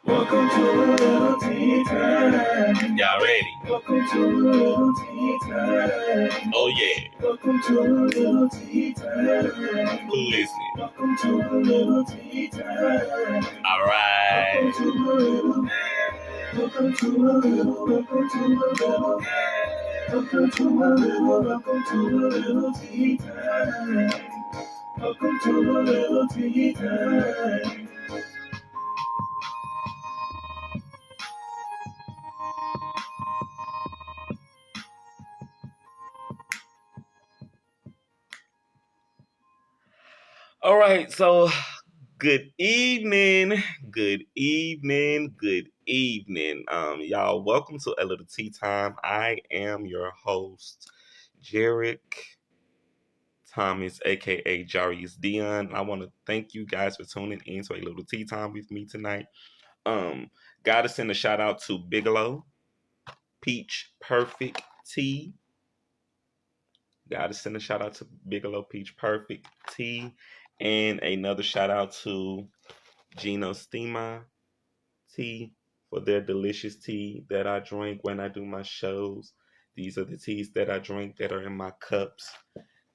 Welcome to a little tea time. Y'all ready? Welcome to a little tea time. Oh yeah. Welcome to a little tea time. Who listening? Welcome to a little tea time. All right. Welcome to a little. Welcome to a little. Welcome to a little. Welcome to a little. Welcome to a little tea time. Welcome to a little tea time. All right. So, good evening. Good evening. Good evening. Y'all, welcome to a little tea time. I am your host, Jarek Thomas, aka Jarius Dion. I want to thank you guys for tuning in to a little tea time with me tonight. Um, Gotta send a shout out to Bigelow, Peach Perfect Tea. Gotta send a shout out to Bigelow Peach Perfect Tea. And another shout out to Gino Stima Tea for their delicious tea that I drink when I do my shows. These are the teas that I drink that are in my cups.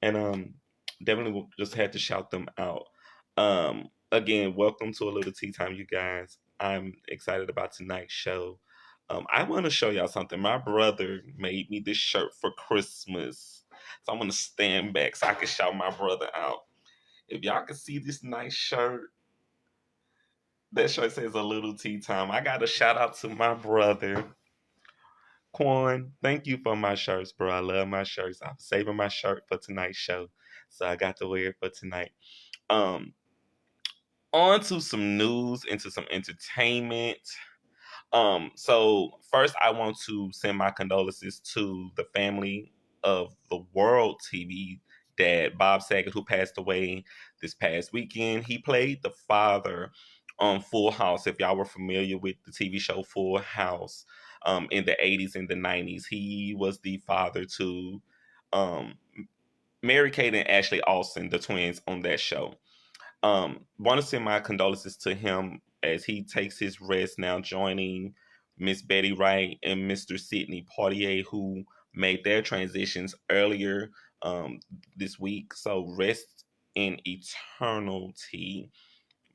And definitely just had to shout them out. Again, welcome to a little tea time, you guys. I'm excited about tonight's show. I want to show y'all something. My brother made me this shirt for Christmas. So I'm gonna stand back so I can shout my brother out. If y'all can see this nice shirt, that shirt says a little tea time. I got a shout out to my brother. Quan, thank you for my shirts, bro. I love my shirts. I'm saving my shirt for tonight's show. So I got to wear it for tonight. Um, On to some news, into some entertainment. So first I want to send my condolences to the family of the World TV dad, Bob Saget, who passed away this past weekend. He played the father on Full House. If y'all were familiar with the TV show Full House, in the 80s and the 90s, he was the father to um, Mary Kate and Ashley Olsen, the twins on that show. Want to send my condolences to him as he takes his rest now, joining Miss Betty Wright and Mr. Sidney Poitier, who made their transitions earlier this week. So rest in eternity,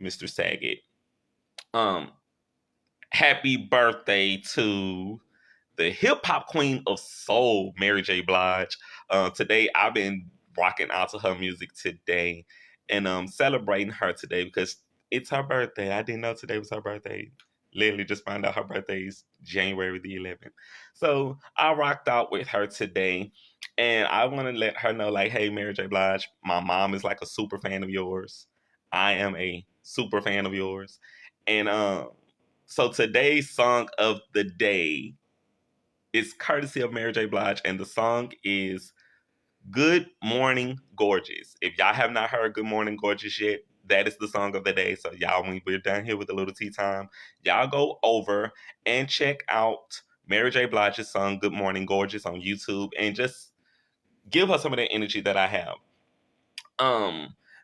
Mr. Saget. Um, Happy birthday to the hip hop queen of soul, Mary J. Blige. Today, I've been rocking out to her music today and celebrating her today because it's her birthday. I didn't know today was her birthday. Literally just found out her birthday is January the 11th. So I rocked out with her today. And I want to let her know, like, hey, Mary J. Blige, my mom is like a super fan of yours. I am a super fan of yours. And so today's song of the day is courtesy of Mary J. Blige, and the song is Good Morning Gorgeous. If y'all have not heard Good Morning Gorgeous yet, that is the song of the day. So y'all, when we're done here with a little tea time, y'all go over and check out Mary J. Blige's song Good Morning Gorgeous on YouTube and just give her some of the energy that I have.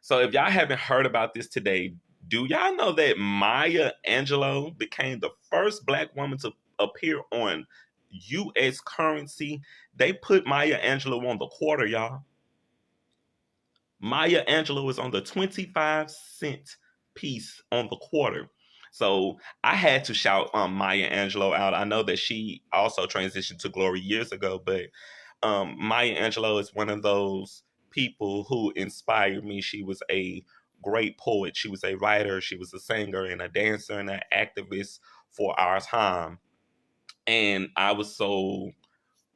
So if y'all haven't heard about this today, do y'all know that Maya Angelou became the first black woman to appear on US currency? They put Maya Angelou on the quarter, y'all. Maya Angelou is on the 25-cent piece on the quarter. So I had to shout Maya Angelou out. I know that she also transitioned to glory years ago, but Maya Angelou is one of those people who inspired me. She was a great poet. She was a writer. She was a singer and a dancer and an activist for our time. And I was so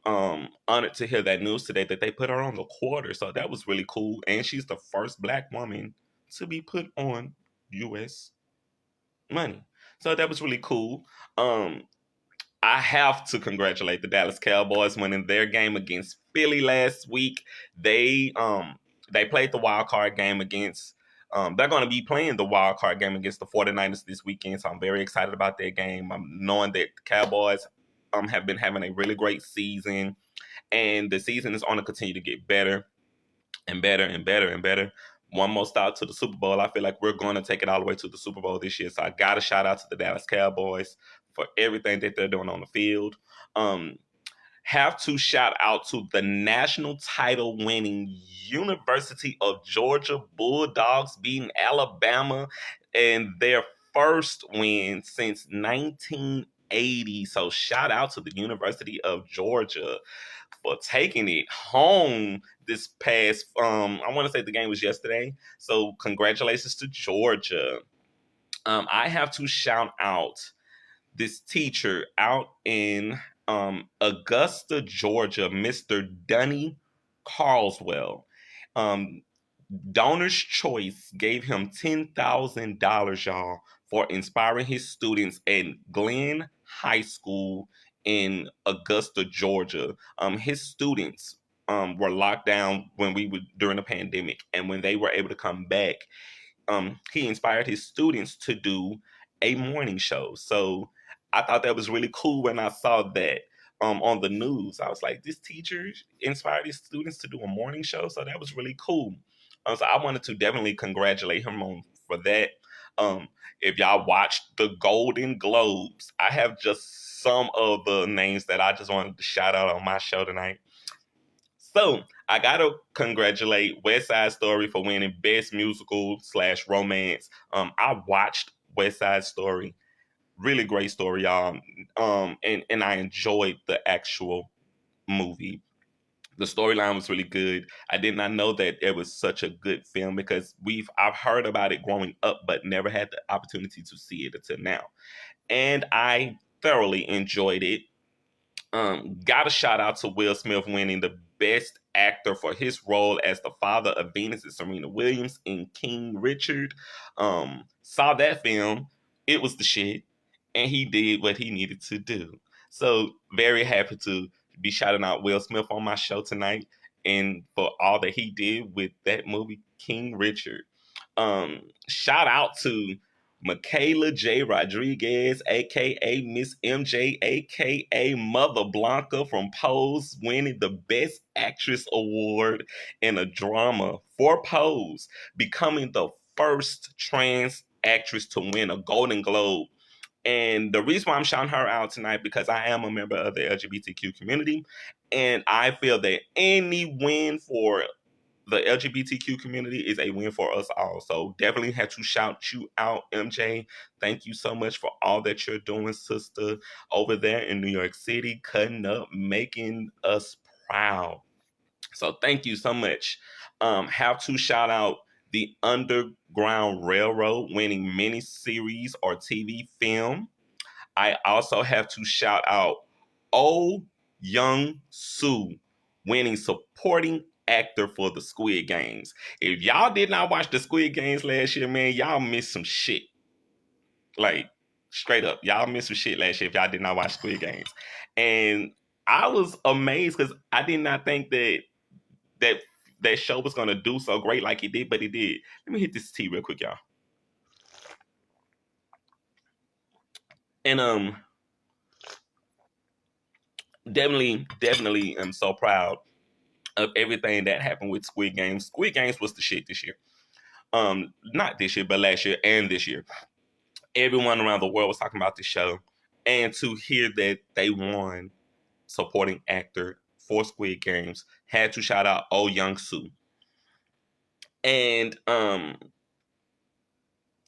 honored to hear that news today that they put her on the quarter. So that was really cool. And she's the first black woman to be put on U.S. money. So that was really cool. Um, I have to congratulate the Dallas Cowboys winning their game against Philly last week. They played the wild card game against they're going to be playing the wild card game against the 49ers this weekend, so I'm very excited about their game. I'm knowing that the Cowboys have been having a really great season, and the season is going to continue to get better and better and better and better one more stop to the Super Bowl. I feel like we're going to take it all the way to the Super Bowl this year. So I got to shout out to the Dallas Cowboys for everything that they're doing on the field. Um, have to shout out to the national title winning University of Georgia Bulldogs beating Alabama and their first win since 1980. So shout out to the University of Georgia for taking it home this past I want to say the game was yesterday. So congratulations to Georgia. I have to shout out this teacher out in Augusta, Georgia, Mr. Dunny Carswell. Um, Donor's Choice gave him $10,000, y'all, for inspiring his students at Glenn High School in Augusta, Georgia. His students were locked down when we were during the pandemic, and when they were able to come back, he inspired his students to do a morning show. So I thought that was really cool when I saw that on the news. I was like, this teacher inspired his students to do a morning show. So that was really cool. So I wanted to definitely congratulate him on for that. If y'all watched the Golden Globes, I have just some of the names that I just wanted to shout out on my show tonight. So I gotta congratulate West Side Story for winning Best Musical / Romance. I watched West Side Story, really great story, y'all. And I enjoyed the actual movie. The storyline was really good. I did not know that it was such a good film because I've heard about it growing up, but never had the opportunity to see it until now. And I thoroughly enjoyed it. Got a shout out to Will Smith winning the Best Actor for his role as the father of Venus and Serena Williams in King Richard. Saw that film. It was the shit. And he did what he needed to do. So very happy to be shouting out Will Smith on my show tonight and for all that he did with that movie, King Richard. Shout out to Michaela J. Rodriguez, aka Miss MJ, aka Mother Blanca from Pose, winning the Best Actress Award in a drama for Pose, becoming the first trans actress to win a Golden Globe. And the reason why I'm shouting her out tonight because I am a member of the LGBTQ community, and I feel that any win for the LGBTQ community is a win for us all. So definitely had to shout you out, MJ. Thank you so much for all that you're doing, sister, over there in New York City, cutting up, making us proud. So thank you so much. Have to shout out the Underground Railroad winning mini series or TV film. I also have to shout out Oh Young Soo winning supporting actor for the Squid Games. If y'all did not watch the Squid Games last year, man, y'all missed some shit. Like straight up, y'all missed some shit last year if y'all did not watch Squid Games. And I was amazed because I did not think that that show was gonna do so great like it did, but it did. Let me hit this tea real quick, y'all. And definitely am so proud of everything that happened with Squid Games. Squid Games was the shit this year. Not this year, but last year and this year. Everyone around the world was talking about this show. And to hear that they won supporting actor for Squid Games, had to shout out Oh Young Soo. And I'm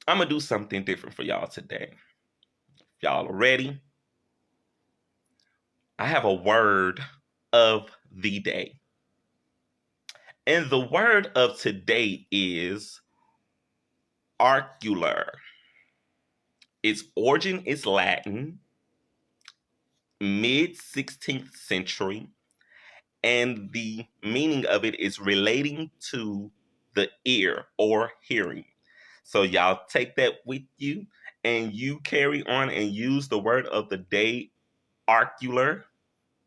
gonna do something different for y'all today. If y'all are ready, I have a word of the day. And the word of today is arcular. Its origin is Latin, mid 16th century, and the meaning of it is relating to the ear or hearing. So, y'all take that with you and you carry on and use the word of the day, arcular,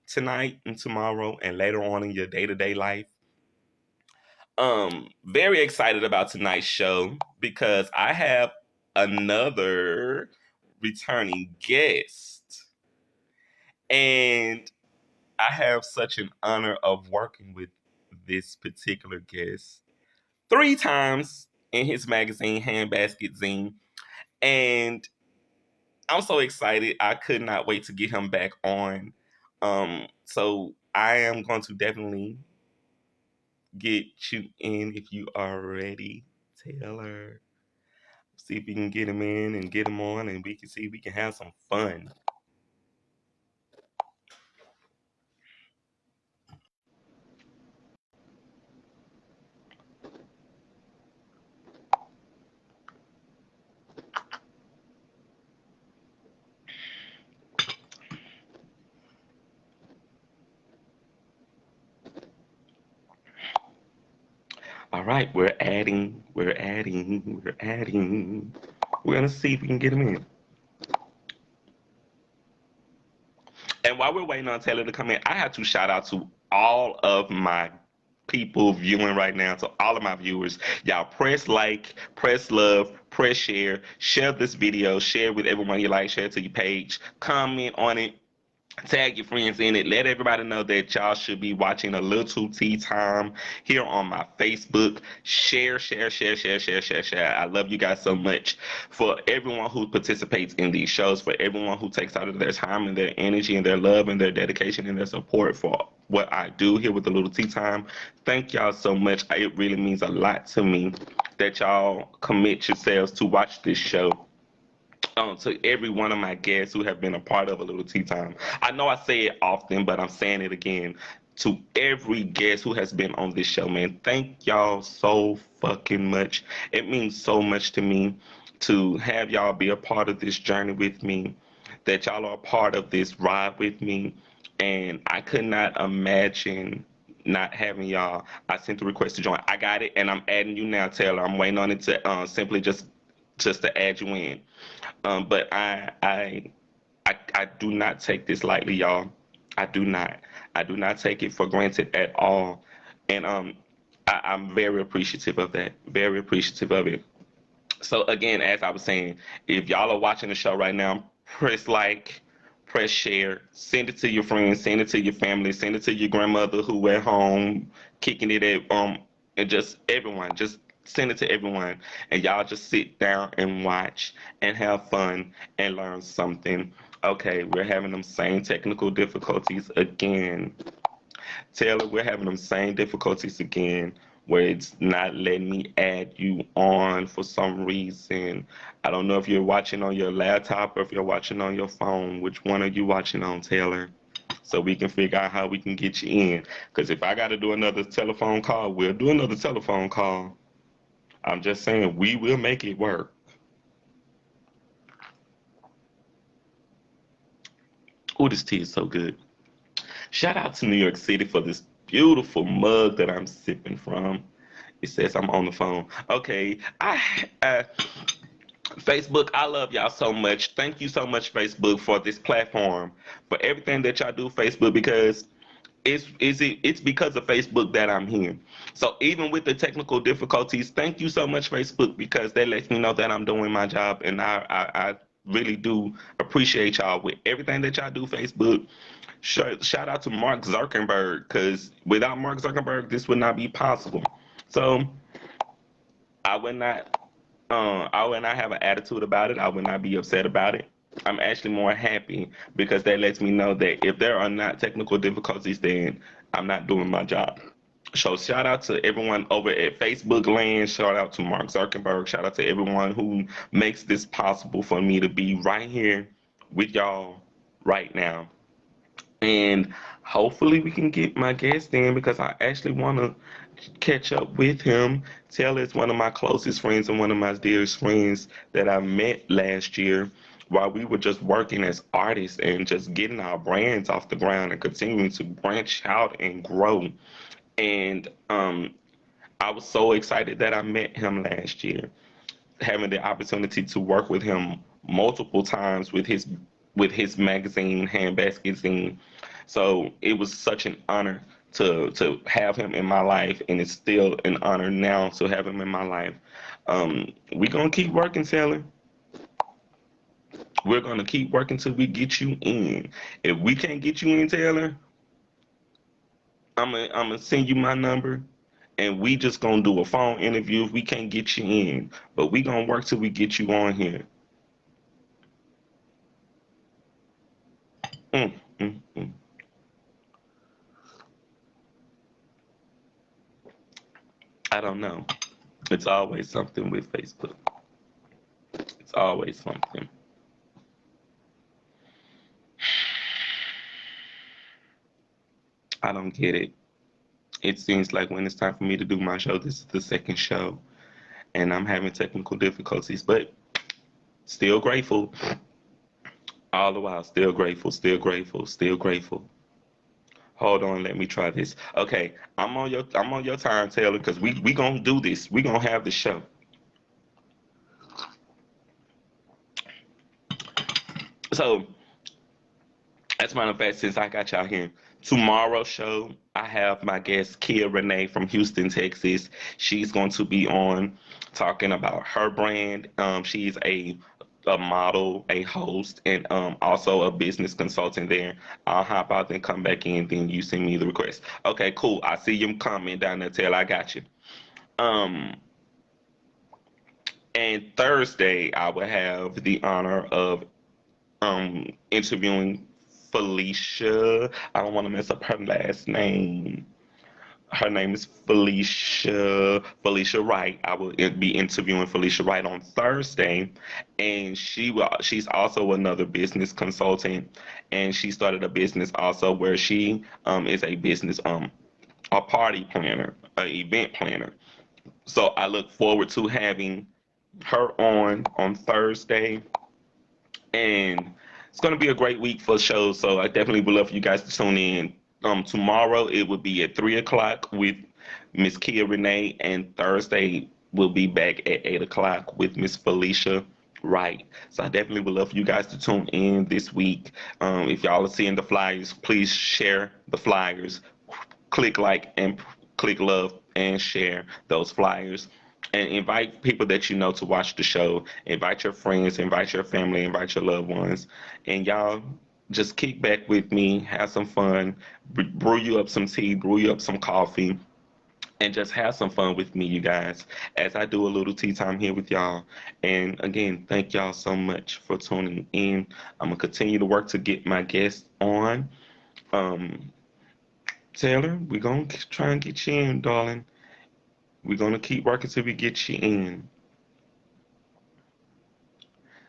tonight and tomorrow and later on in your day to day life. Very excited about tonight's show because I have another returning guest. And I have such an honor of working with this particular guest. 3 times in his magazine, Handbasket Zine. And I'm so excited. I could not wait to get him back on. So I am going to definitely get you in if you are ready, Taylor. See if we can get him in and get him on, and we can see if we can have some fun. All right, we're adding. We're gonna see if we can get him in. And while we're waiting on Taylor to come in, I have to shout out to all of my people viewing right now, to all of my viewers. Y'all press like, press love, press share, share this video, share with everyone you like, share it to your page, comment on it, tag your friends in it. Let everybody know that y'all should be watching a Lil Tea Time here on my Facebook. Share, share, share, share, share, share, share. I love you guys so much. For everyone who participates in these shows, for everyone who takes out of their time and their energy and their love and their dedication and their support for what I do here with the Lil Tea Time. Thank y'all so much. It really means a lot to me that y'all commit yourselves to watch this show. To every one of my guests who have been a part of a Little Tea Time. I know I say it often, but I'm saying it again. To every guest who has been on this show, man, thank y'all so fucking much. It means so much to me to have y'all be a part of this journey with me, that y'all are a part of this ride with me. And I could not imagine not having y'all. I sent the request to join. I got it, and I'm adding you now, Taylor. I'm waiting on it to simply just to add you in. But I do not take this lightly, y'all. I do not. I do not take it for granted at all. And I'm very appreciative of that. Very appreciative of it. So again, as I was saying, if y'all are watching the show right now, press like, press share, send it to your friends, send it to your family, send it to your grandmother who at home kicking it at and just everyone, just send it to everyone, and y'all just sit down and watch and have fun and learn something. Okay, we're having them same technical difficulties again. Taylor, we're having them same difficulties again where it's not letting me add you on for some reason. I don't know if you're watching on your laptop or if you're watching on your phone. Which one are you watching on, Taylor? So we can figure out how we can get you in. Because if I got to do another telephone call, we'll do another telephone call. I'm just saying we will make it work. Oh, this tea is so good. Shout out to New York City for this beautiful mug that I'm sipping from. It says I'm on the phone. Okay, Facebook, I love y'all so much. Thank you so much, Facebook, for this platform, for everything that y'all do, Facebook, because it's because of Facebook that I'm here. So even with the technical difficulties, thank you so much, Facebook, because that lets me know that I'm doing my job, and I really do appreciate y'all with everything that y'all do, Facebook. Shout out to Mark Zuckerberg, because without Mark Zuckerberg, this would not be possible. So I would not, I would not have an attitude about it. I would not be upset about it. I'm actually more happy because that lets me know that if there are not technical difficulties, then I'm not doing my job. So shout out to everyone over at Facebook Land. Shout out to Mark Zuckerberg. Shout out to everyone who makes this possible for me to be right here with y'all right now. And hopefully we can get my guest in because I actually want to catch up with him. Taylor is one of my closest friends and one of my dearest friends that I met last year while we were just working as artists and just getting our brands off the ground and continuing to branch out and grow. And I was so excited that I met him last year, having the opportunity to work with him multiple times with his magazine Handbasket Zine. So it was such an honor to have him in my life, and it's still an honor now to have him in my life. We're gonna keep working, Taylor. We're gonna keep working till we get you in. If we can't get you in, Taylor, I'm gonna send you my number, and we just gonna do a phone interview if we can't get you in. But we gonna work till we get you on here. Mm, mm, mm. I don't know. It's always something with Facebook. It's always something. I don't get it. It seems like when it's time for me to do my show, this is the second show, and I'm having technical difficulties, but still grateful. All the while, still grateful, still grateful, still grateful. Hold on, let me try this. Okay, I'm on your time, Taylor, because we gonna do this. We gonna have the show. So, as a matter of fact, since I got y'all here, tomorrow's show, I have my guest Kia Renee from Houston, Texas. She's going to be on talking about her brand. She's a model, a host, and also a business consultant there. I'll hop out and come back in, then you send me the request. Okay, cool. I see you comment down there, Taylor. I got you. Um, and Thursday, I will have the honor of interviewing Felicia. I don't want to mess up her last name. Her name is Felicia Wright. I will be interviewing Felicia Wright on Thursday, and she's also another business consultant, and she started a business also where she is a business a party planner, a event planner. So I look forward to having her on Thursday, and it's going to be a great week for shows. So I definitely would love for you guys to tune in. Tomorrow it will be at 3 o'clock with Miss Kia Renee, and Thursday we'll be back at 8 o'clock with Miss Felicia Wright. So I definitely would love for you guys to tune in this week. If y'all are seeing the flyers, please share the flyers, click like and click love and share those flyers, and invite people that you know to watch the show. Invite your friends, invite your family, invite your loved ones, and y'all just kick back with me, have some fun, brew you up some tea, brew you up some coffee, and just have some fun with me, you guys, as I do a little tea time here with y'all. And again, thank y'all so much for tuning in. I'm gonna continue to work to get my guests on. um Taylor, we're gonna try and get you in, darling. We're gonna keep working till we get you in.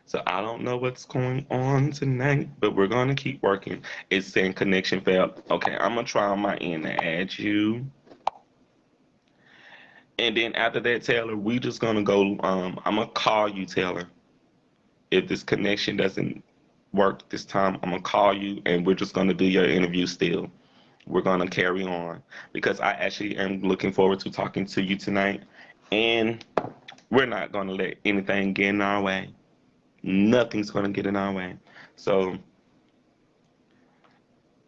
So I don't know what's going on tonight, but we're gonna keep working. It's saying connection failed. Okay, I'm gonna try on my end to add you. And then after that, Taylor, we just gonna go. I'm gonna call you, Taylor. If this connection doesn't work this time, I'm gonna call you, and we're just gonna do your interview still. We're gonna carry on because I actually am looking forward to talking to you tonight, and we're not gonna let anything get in our way. Nothing's gonna get in our way. So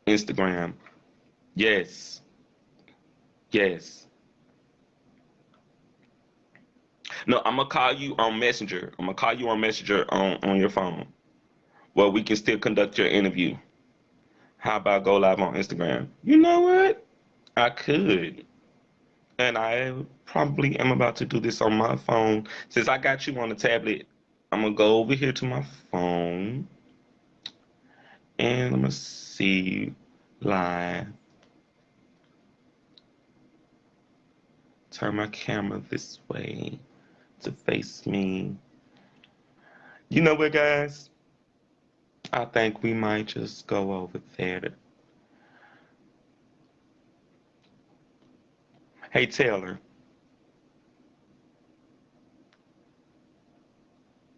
Instagram, yes, yes. No, I'm gonna call you on Messenger. I'm gonna call you on Messenger on your phone. Well, we can still conduct your interview. How about go live on Instagram? You know what? I could. And I probably am about to do this on my phone. Since I got you on the tablet, I'm gonna go over here to my phone and I'm gonna see live. Turn my camera this way to face me. You know what, guys? I think we might just go over there. Hey, Taylor,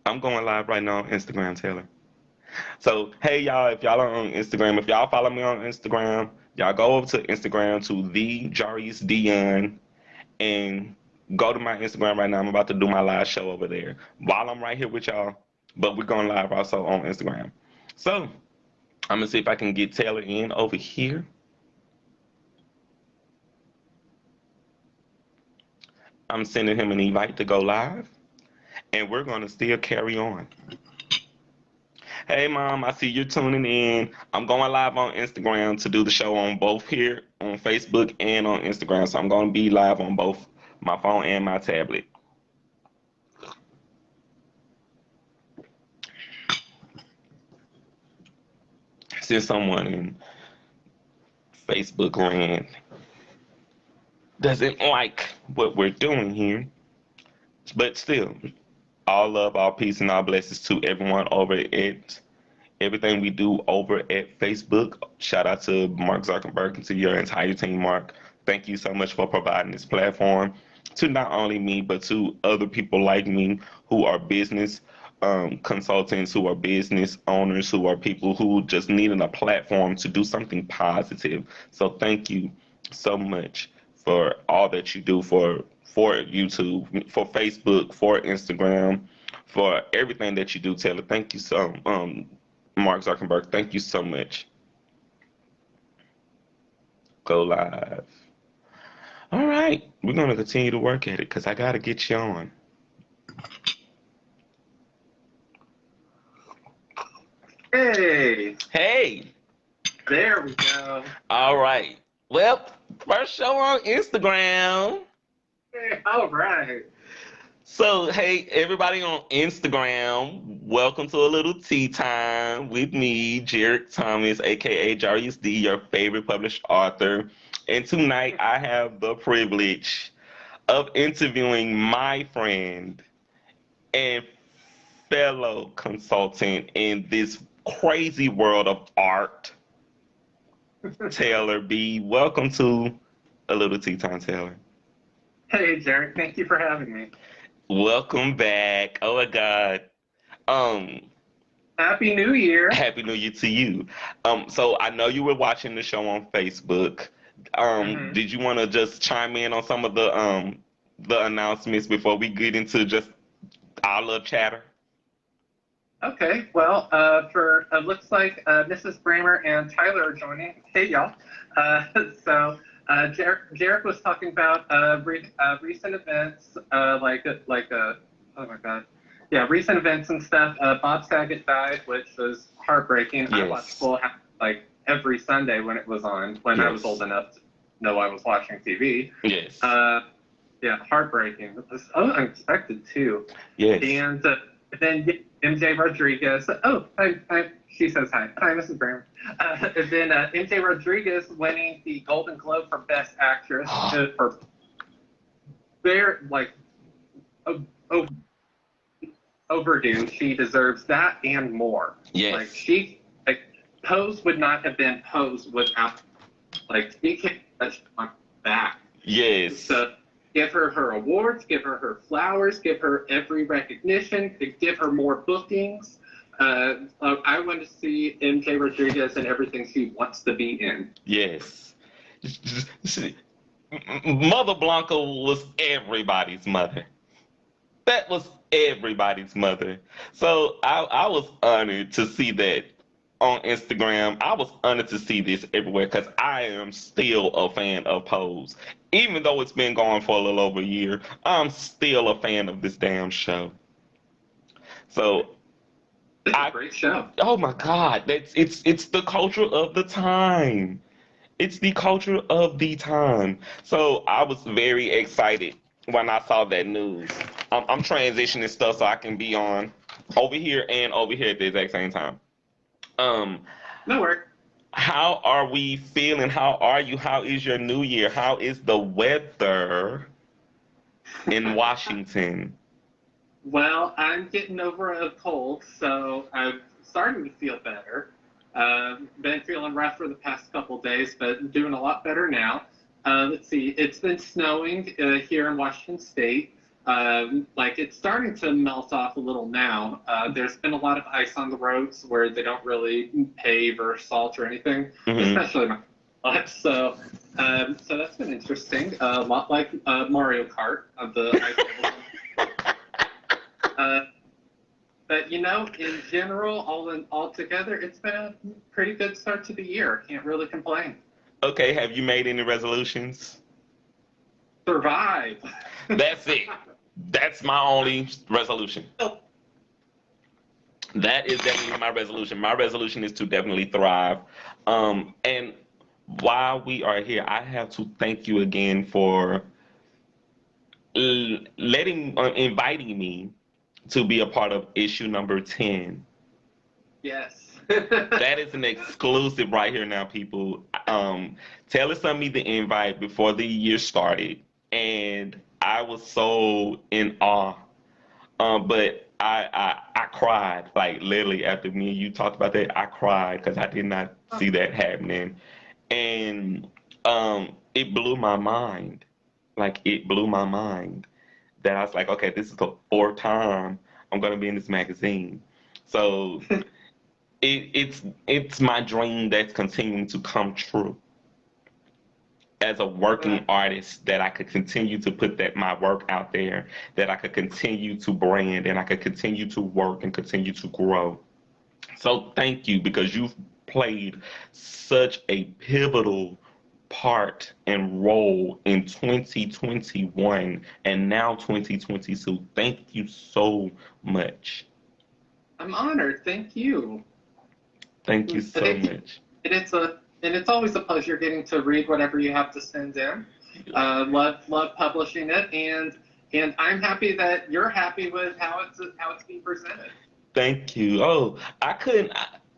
I'm going live right now on Instagram, Taylor. So, hey, y'all, if y'all are on Instagram, if y'all follow me on Instagram, y'all go over to Instagram to the Jarius Dion and go to my Instagram right now. I'm about to do my live show over there while I'm right here with y'all, but we're going live also on Instagram. So, I'm gonna see if I can get Taylor in over here. I'm sending him an invite to go live, and we're gonna still carry on. Hey, Mom, I see you're tuning in. I'm going live on Instagram to do the show on both here on Facebook and on Instagram. So I'm going to be live on both my phone and my tablet. Since someone in Facebook land doesn't like what we're doing here, but still, all love, all peace, and all blessings to everyone over at everything we do over at Facebook. Shout out to Mark Zuckerberg and to your entire team, Mark. Thank you so much for providing this platform to not only me, but to other people like me who are business consultants, who are business owners, who are people who just needed a platform to do something positive. So thank you so much for all that you do for YouTube, for Facebook, for Instagram, for everything that you do, Taylor. Thank you so Mark Zuckerberg, thank you so much. Go live. All right, we're going to continue to work at it because I got to get you on. Hey, Hey, there we go. all right. Well, first show on Instagram. Hey, all right. So, hey, everybody on Instagram, welcome to a little tea time with me, Jarek Thomas, aka Jarius D, your favorite published author. And tonight I have the privilege of interviewing my friend and fellow consultant in this crazy world of art, Taylor B. Welcome to a little tea time, Taylor. Hey, Jared, thank you for having me. Welcome back. Oh my God. Um, Happy New Year. Happy New Year to you. So I know you were watching the show on Facebook. Did you want to just chime in on some of the announcements before we get into just our little chatter? Okay, well, for looks like Mrs. Bramer and Tyler are joining. Hey, y'all. So, Jarek was talking about recent events, oh my God, yeah, recent events and stuff. Bob Saget died, which was heartbreaking. Yes. I watched Full House like every Sunday when it was on, when I was old enough to know I was watching TV. Yes. Yeah, heartbreaking. It was unexpected too. Yes. And then MJ Rodriguez. Oh, hi. She says hi. Hi, Mrs. Brown. And then MJ Rodriguez winning the Golden Globe for Best Actress for very overdue. She deserves that and more. Yes. Pose would not have been Pose without she can't touch my back. Yes. So give her awards, give her flowers, give her every recognition, give her more bookings. I want to see MJ Rodriguez in everything she wants to be in. Yes. Mother Blanca was everybody's mother. That was everybody's mother. So I was honored to see that on Instagram. I was honored to see this everywhere because I am still a fan of Pose. Even though it's been going for a little over a year, I'm still a fan of this damn show. So It's a great show. Oh my God, it's the culture of the time. It's the culture of the time. So I was very excited when I saw that news. I'm transitioning stuff so I can be on over here and over here at the exact same time. No worries. How are we feeling? How are you? How is your new year? How is the weather in Washington? Well, I'm getting over a cold, so I'm starting to feel better. Been feeling rough for the past couple days, but doing a lot better now. Let's see, it's been snowing here in Washington State. It's starting to melt off a little now. There's been a lot of ice on the roads where they don't really pave or salt or anything, especially my so that's been interesting. A lot like Mario Kart, the ice. But in general, all together, it's been a pretty good start to the year. Can't really complain. Okay, have you made any resolutions? Survive. That's it. That's my only resolution. That is definitely my resolution. My resolution is to definitely thrive. And while we are here, I have to thank you again for inviting me to be a part of issue number 10. Yes. That is an exclusive right here now, people. Taylor sent me the invite before the year started, and I was so in awe. But I cried, like literally after me and you talked about that. I cried because I did not see that happening, and it blew my mind. Like it blew my mind that I was like, okay, this is the fourth time I'm gonna be in this magazine. So it's my dream that's continuing to come true as a working artist, that I could continue to put that my work out there, that I could continue to brand, and I could continue to work and continue to grow. So thank you, because you've played such a pivotal part and role in 2021 and now 2022. Thank you so much. I'm honored. Thank you. Thank you so much. It's always a pleasure getting to read whatever you have to send in. Love publishing it, and I'm happy that you're happy with how it's being presented. Thank you. Oh, I couldn't.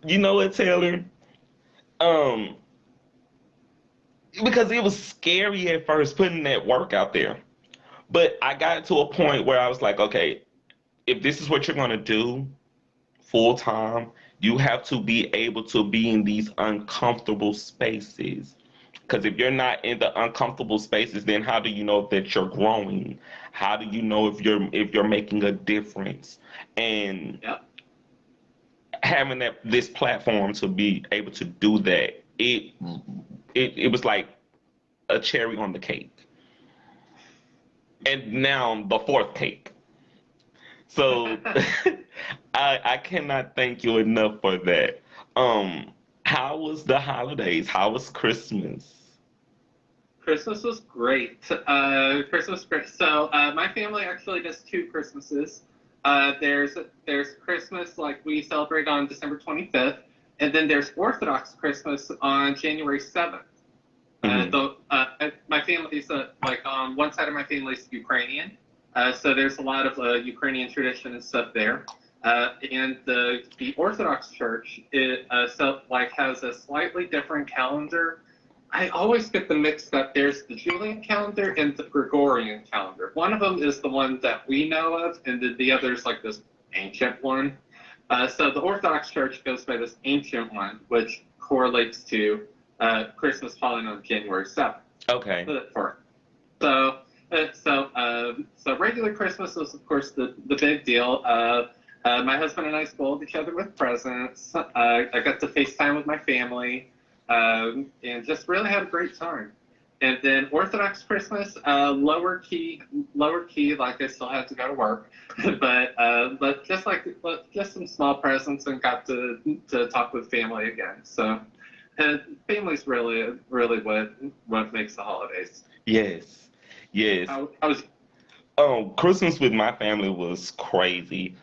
You know what, Taylor? Um, because it was scary at first putting that work out there, but I got to a point where I was like, okay, if this is what you're gonna do full time, you have to be able to be in these uncomfortable spaces. Because if you're not in the uncomfortable spaces, then how do you know that you're growing? How do you know if you're making a difference? And Yep. having this platform to be able to do that, it was like a cherry on the cake. And now the fourth cake. So I cannot thank you enough for that. How was the holidays? How was Christmas? Christmas was great. Christmas great. So my family actually does two Christmases. There's Christmas, like we celebrate on December 25th, and then there's Orthodox Christmas on January 7th. My family's like on one side of my family is Ukrainian, so there's a lot of Ukrainian tradition and stuff there. And the Orthodox Church has a slightly different calendar. I always get them mixed up. There's the Julian calendar and the Gregorian calendar. One of them is the one that we know of, and the other is like this ancient one. So the Orthodox Church goes by this ancient one, which correlates to Christmas falling on January 7th. Okay. So regular Christmas was, of course, the big deal. My husband and I spoiled each other with presents. I got to FaceTime with my family. And just really had a great time. And then Orthodox Christmas, lower key, like I still had to go to work, but just some small presents, and got to talk with family again. So family's really what makes the holidays. Yes, yes. Christmas with my family was crazy.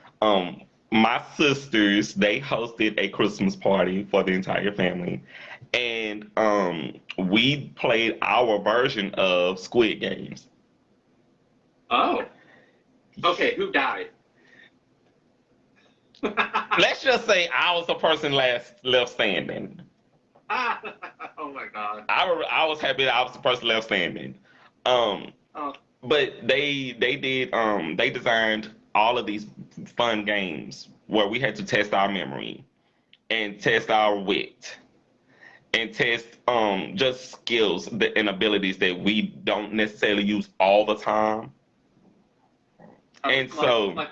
My sisters, they hosted a Christmas party for the entire family, and we played our version of Squid Games. Oh, okay. Who died? Let's just say I was the person left standing. Oh my God. I was happy that I was the person left standing. But they designed all of these fun games where we had to test our memory and test our wit and test just skills and abilities that we don't necessarily use all the time. And so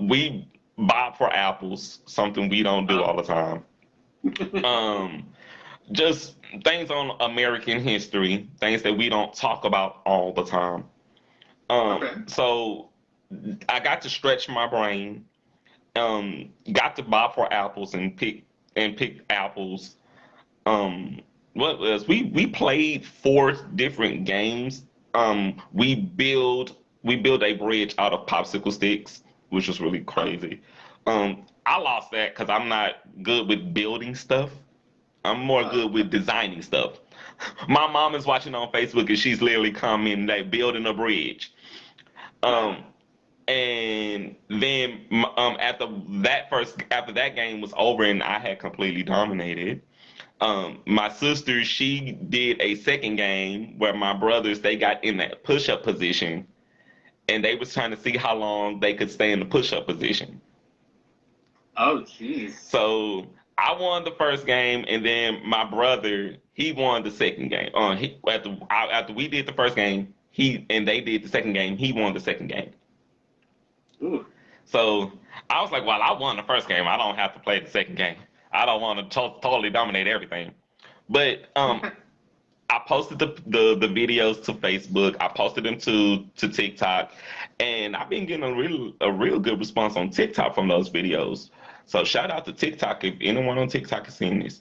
we bob for apples, something we don't do all the time. Just things on American history, things that we don't talk about all the time. So I got to stretch my brain. Got to bob for apples and pick apples. What else? We played 4 different games. We build a bridge out of popsicle sticks. which was really crazy. I lost that because I'm not good with building stuff. I'm more good with designing stuff. My mom is watching on Facebook and she's literally commenting like building a bridge. Um, and then after that game was over and I had completely dominated. My sister, she did a second game where my brothers, they got in that push-up position and they was trying to see how long they could stay in the push-up position. Oh, jeez. So I won the first game, and then my brother, he won the second game. After we did the first game, they did the second game. He won the second game. Ooh. So I was like, well, I won the first game. I don't have to play the second game. I don't want to totally dominate everything. But I posted the videos to Facebook. I posted them to TikTok, and I've been getting a real good response on TikTok from those videos. So shout out to TikTok if anyone on TikTok has seen this.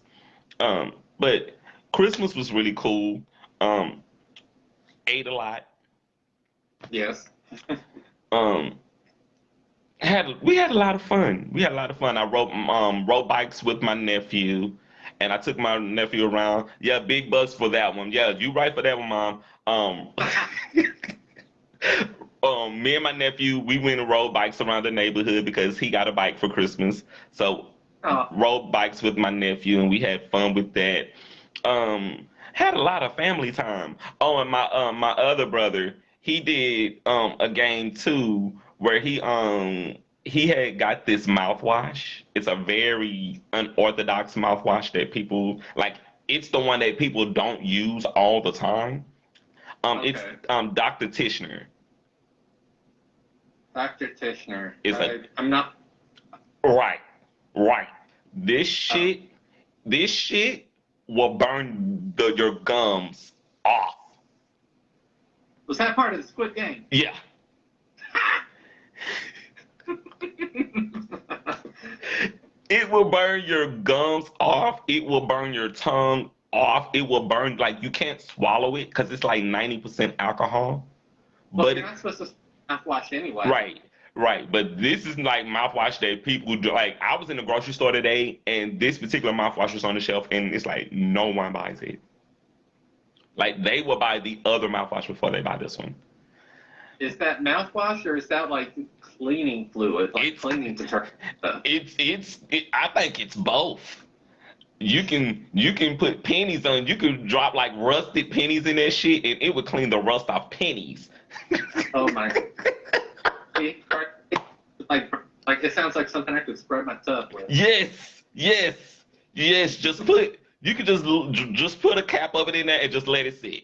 But Christmas was really cool. Ate a lot. Yes. We had a lot of fun. We had a lot of fun. I rode bikes with my nephew, and I took my nephew around. Yeah, big bucks for that one. Yeah, you right for that one, Mom. Me and my nephew, we went and rode bikes around the neighborhood because he got a bike for Christmas. So rode bikes with my nephew, and we had fun with that. Had a lot of family time. Oh, and my other brother, he did a game too where he had got this mouthwash. It's a very unorthodox mouthwash that people like. It's the one that people don't use all the time. It's Dr. Tishner. Dr. Tishner. It's I'm not. Right. This shit will burn your gums off. Was that part of the Squid Game? Yeah. It will burn your gums off. It will burn your tongue off. It will burn, like, you can't swallow it because it's like 90% alcohol. Well, you're not supposed to mouthwash anyway. Right. But this is like mouthwash that people do. Like, I was in the grocery store today, and this particular mouthwash was on the shelf, and it's like no one buys it. Like, they will buy the other mouthwash before they buy this one. Is that mouthwash or is that like cleaning fluid, like cleaning detergent? I think it's both. You can put pennies on. You can drop like rusted pennies in that shit, and it would clean the rust off pennies. Oh my! Like it sounds like something I could spread my tub with. Yes. You could just put a cap of it in there and just let it sit.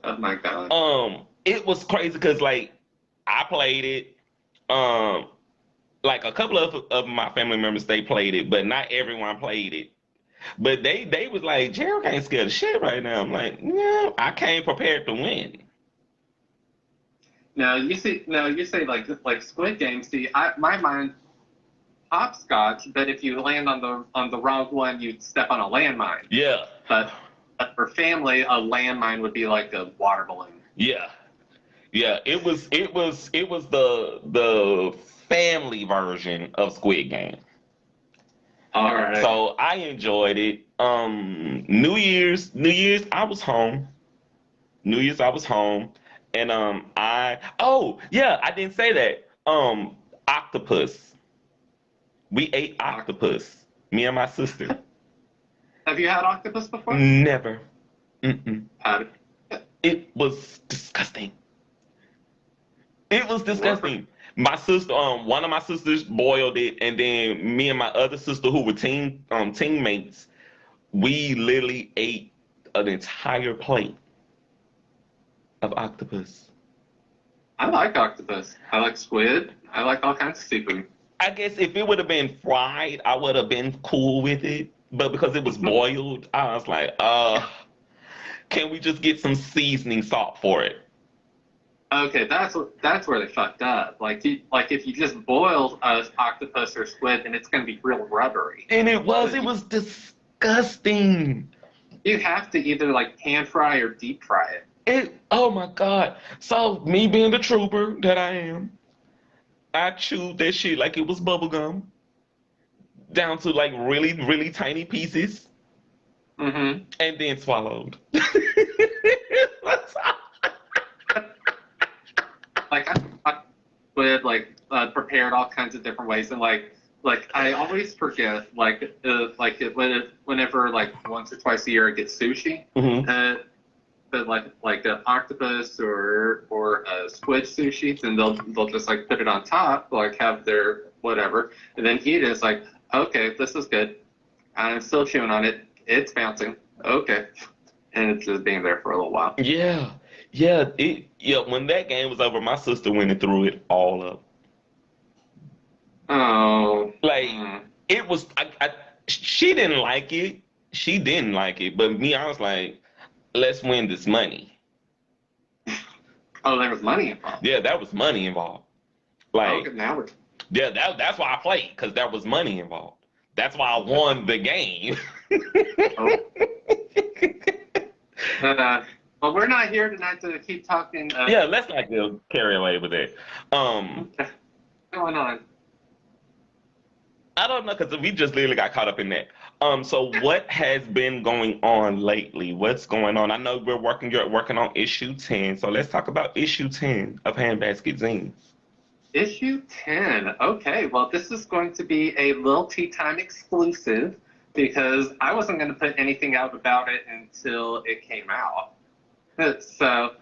Oh my god. It was crazy because like I played it. Like a couple of my family members, they played it, but not everyone played it. But they was like, Gerald ain't scared of shit right now. I'm like, no, I came prepared to win. Now you say like Squid Game. See, my mind hopscotch, but if you land on the wrong one, you'd step on a landmine. Yeah. But for family, a landmine would be like a water balloon. Yeah. It was the family version of Squid Game. All right. So I enjoyed it. New Year's I was home. And I didn't say that. Octopus. We ate octopus. Me and my sister. Have you had octopus before? Never. Had it? It was disgusting. My sister, one of my sisters boiled it, and then me and my other sister, who were teammates, we literally ate an entire plate of octopus. I like octopus. I like squid. I like all kinds of seafood. I guess if it would have been fried, I would have been cool with it. But because it was boiled, I was like, can we just get some seasoning salt for it? Okay, that's where they fucked up. Like if you just boiled octopus or squid, then it's gonna be real rubbery. And it was disgusting. You have to either like pan fry or deep fry it. Oh my God. So me being the trooper that I am, I chewed that shit like it was bubble gum, down to like really, really tiny pieces, Mm-hmm. and then swallowed. Like I would prepared all kinds of different ways, and like I always forget whenever like once or twice a year I get sushi, Mhm. but like an octopus or a squid sushi, then they'll just like put it on top, like have their whatever, and then eat it. It's like, okay, this is good. I'm still chewing on it. It's bouncing. Okay, and it's just being there for a little while. Yeah, yeah. When that game was over, my sister went and threw it all up. Oh. Like it was, she didn't like it. She didn't like it, but me, I was like, let's win this money. Oh, there was money involved. Yeah, that was money involved. Oh, Like, okay, now we're. yeah, that's why I played, because there was money involved. That's why I won the game. Oh. But well, we're not here tonight to keep talking. Yeah, let's not get carry away with it. What's going on? I don't know, because we just literally got caught up in that. So what has been going on lately? What's going on? I know you're working on issue 10, so let's talk about issue 10 of Handbasket Zine. Issue 10. Okay, well, this is going to be a Lil Tea Time exclusive because I wasn't going to put anything out about it until it came out. So,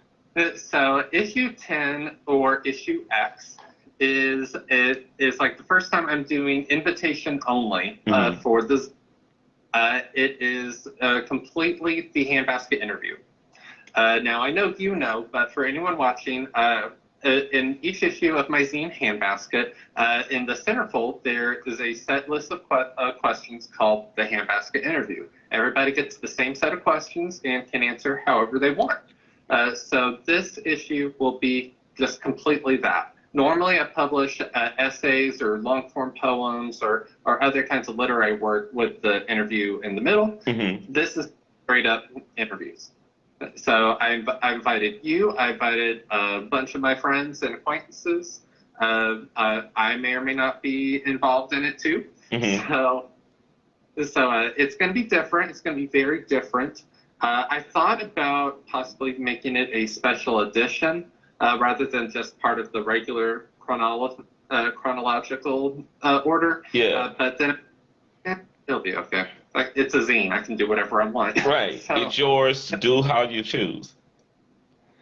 so issue 10 or issue X is like the first time I'm doing invitation only for this. It is completely the Handbasket interview. Now, I know you know, but for anyone watching, in each issue of my zine Handbasket, in the centerfold, there is a set list of questions called the Handbasket interview. Everybody gets the same set of questions and can answer however they want. So this issue will be just completely that. Normally, I publish essays or long-form poems or other kinds of literary work with the interview in the middle. Mm-hmm. This is straight up interviews. So I invited you. I invited a bunch of my friends and acquaintances. I may or may not be involved in it too. Mm-hmm. So it's going to be different. It's going to be very different. I thought about possibly making it a special edition rather than just part of the regular chronological order. Yeah. But then it'll be okay. Like, it's a zine. I can do whatever I want. Right. So, it's yours. Do how you choose.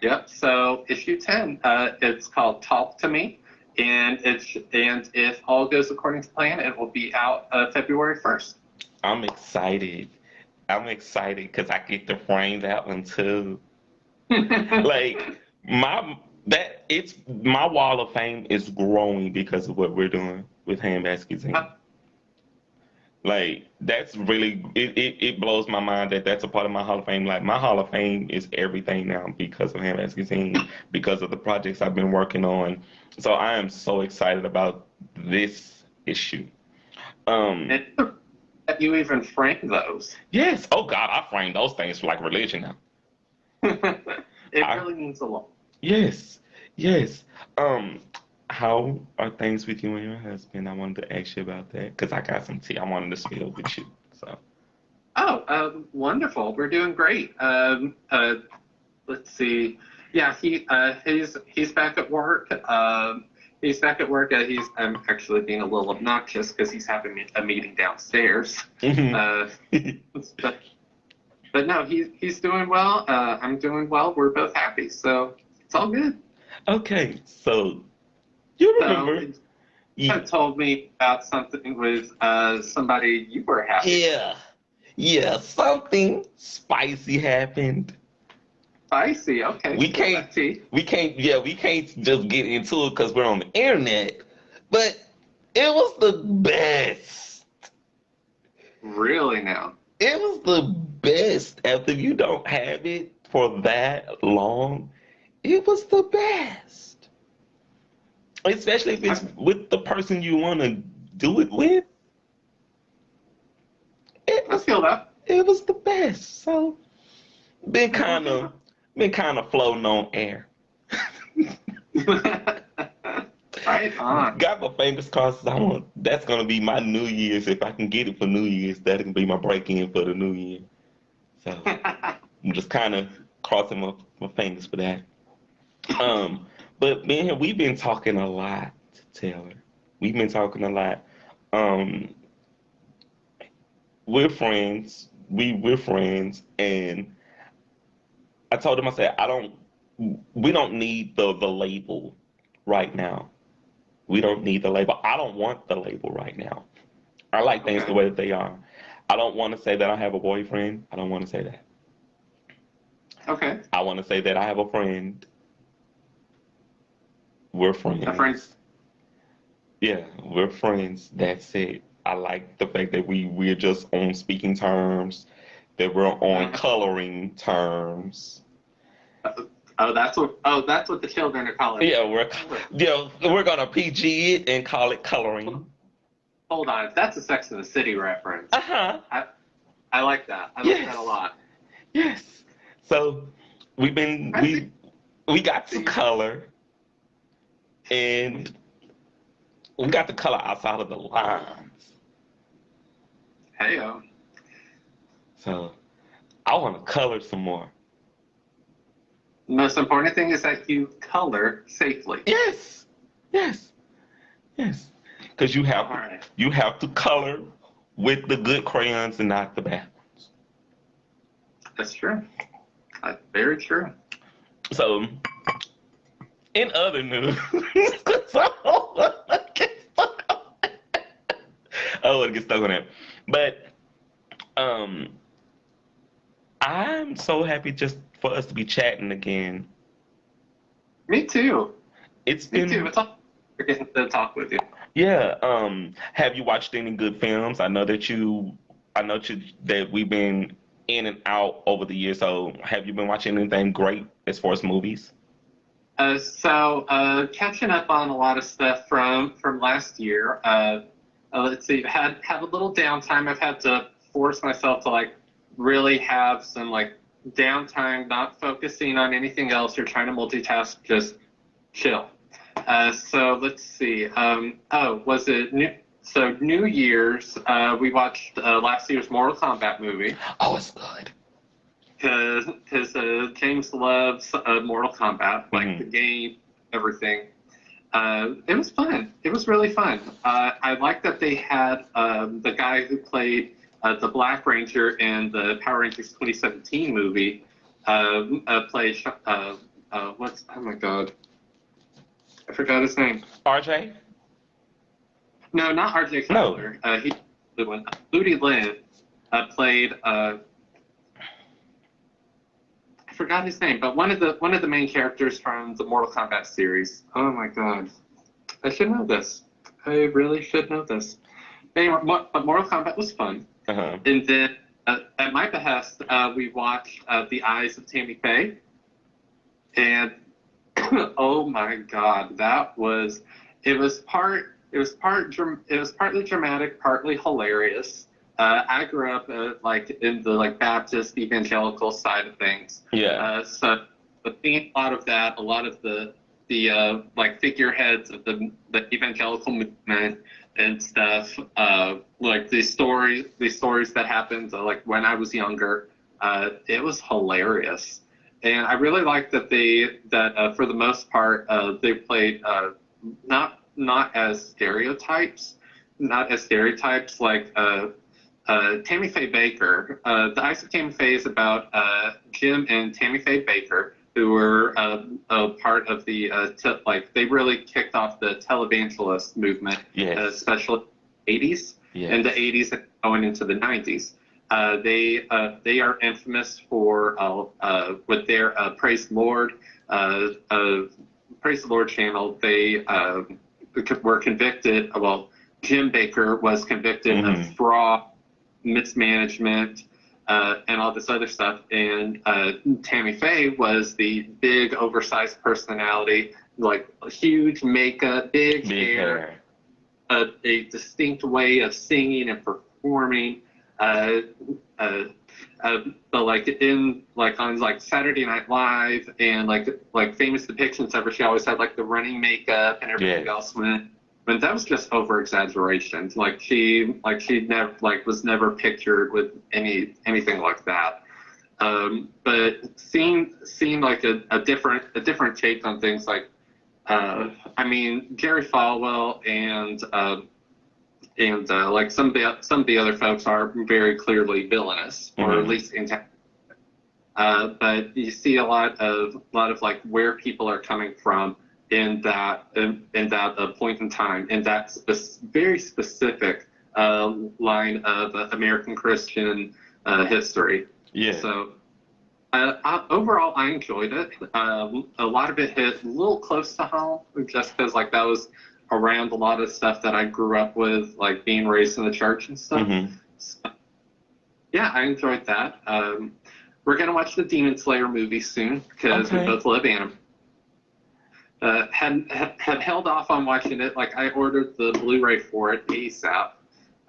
Yep. So issue 10, it's called Talk to Me, and if all goes according to plan, it will be out February 1st. I'm excited. I'm excited because I get to frame that one too. Like my wall of fame is growing because of what we're doing with Handbasket Zine. Like that's really it blows my mind that that's a part of my Hall of Fame. Like my Hall of Fame is everything now because of Handbasket Zine, because of the projects I've been working on. So I am so excited about this issue. And you even frame those. Yes. Oh God, I frame those things like religion now. It really means a lot. Yes. Yes. How are things with you and your husband? I wanted to ask you about that because I got some tea I wanted to spill with you. So. Oh, wonderful. We're doing great. Let's see. Yeah, he's back at work. He's back at work. I'm actually being a little obnoxious because he's having a meeting downstairs. But no, he's doing well. I'm doing well. We're both happy, so it's all good. Okay, so you remember? So, you told me about something with somebody you were happy. Yeah, something spicy happened. Spicy, okay. We can't just get into it because we're on the internet, but it was the best. Really now? It was the best. After you don't have it for that long, it was the best. Especially if it's with the person you want to do it with. I feel that. It was the best. So, been kind of floating on air. Right on. Got my fingers crossed. That's gonna be my New Year's. If I can get it for New Year's, that can be my break-in for the New Year. So I'm just kind of crossing my fingers for that. But man, we've been talking a lot, Taylor. We've been talking a lot. Um, we're friends. We're friends, and I told him, I said, we don't need the label right now. We don't need the label. I don't want the label right now. I like things the Okay. way that they are. I don't want to say that I have a boyfriend. I don't want to say that. Okay. I want to say that I have a friend. We're friends. A friend. Yeah, we're friends. That's it. I like the fact that we're just on speaking terms, that we're on coloring terms. That's what the children are calling it. Yeah, we're gonna PG it and call it coloring. Hold on, that's a Sex and the City reference. Uh-huh. I like that. I like that a lot. Yes. So we got to color, and we got to color outside of the lines. Heyo. So I want to color some more. The most important thing is that you color safely. Yes. Because you have to color with the good crayons and not the bad ones. That's true. That's very true. So, in other news, I want to get stuck on that. But I'm so happy just for us to be chatting again. Me too. Me too. It's all getting to talk with you. Yeah. Have you watched any good films? I know that that we've been in and out over the years. So have you been watching anything great as far as movies? Catching up on a lot of stuff from last year. Let's see. Had a little downtime. I've had to force myself to like really have some like downtime, not focusing on anything else or trying to multitask, just chill. So let's see. Was it new? So New Year's, we watched last year's Mortal Kombat movie. Oh, it's good. Because James loves Mortal Kombat, like the game, everything. It was fun. It was really fun. I like that they had the guy who played the Black Ranger in the Power Rangers 2017 movie played oh my god, I forgot his name. RJ? No, not RJ Kyler. No. He the one. Ludi Lin played. I forgot his name, but one of the main characters from the Mortal Kombat series. Oh my god, I should know this. I really should know this. Anyway, but Mortal Kombat was fun. Uh-huh. And then, at my behest, we watched The Eyes of Tammy Faye. And, oh my God, it was partly dramatic, partly hilarious. I grew up like in the like Baptist evangelical side of things. Yeah. So seeing a lot of that, a lot of the like figureheads of the evangelical movement and stuff, like these stories that happened like when I was younger, it was hilarious. And I really liked that for the most part they played not as stereotypes like Tammy Faye Baker. The Eyes of Tammy Faye is about Jim and Tammy Faye Baker, who were a part of the they really kicked off the televangelist movement, especially in the 80s, in the 80s and going into the 90s. They are infamous for with their Praise the Lord channel. They were convicted. Well, Jim Baker was convicted of fraud, mismanagement, and all this other stuff. And Tammy Faye was the big, oversized personality, like huge makeup, big hair, a distinct way of singing and performing. but like in like on like Saturday Night Live and like famous depictions of her, she always had like the running makeup and everything else. When that was just over exaggeration. Like she never was never pictured with anything like that. But seeing like a different take on things, like I mean, Jerry Falwell and like some of the other folks are very clearly villainous, or at least but you see a lot of like where people are coming from in that point in time, in that very specific line of American Christian history. Yeah. So overall, I enjoyed it. A lot of it hit a little close to home, just because like that was around a lot of stuff that I grew up with, like being raised in the church and stuff. So, yeah, I enjoyed that. We're gonna watch the Demon Slayer movie soon because we both love anime. Had held off on watching it. Like I ordered the Blu-ray for it ASAP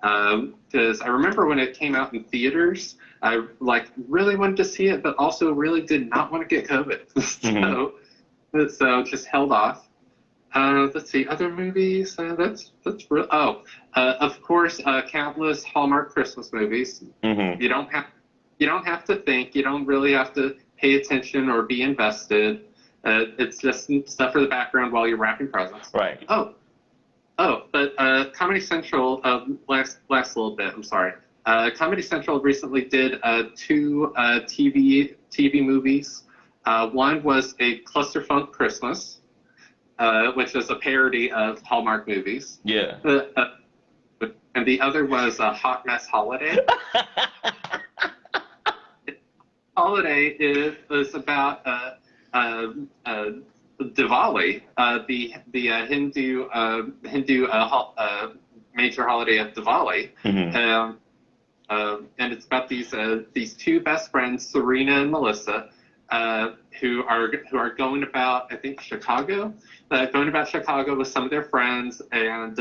because I remember when it came out in theaters, I like really wanted to see it, but also really did not want to get COVID. So just held off. Let's see, other movies. That's real. Oh, of course, countless Hallmark Christmas movies. You don't have to think. You don't really have to pay attention or be invested. It's just stuff for the background while you're wrapping presents. Right. But Comedy Central, last little bit, I'm sorry. Comedy Central recently did 2 TV movies. One was a Clusterfunk Christmas, which is a parody of Hallmark movies. Yeah. And the other was a Hot Mess Holiday. Holiday is about Diwali, the Hindu major holiday of Diwali, and it's about these 2 best friends, Serena and Melissa, who are going about, I think, Chicago, with some of their friends, and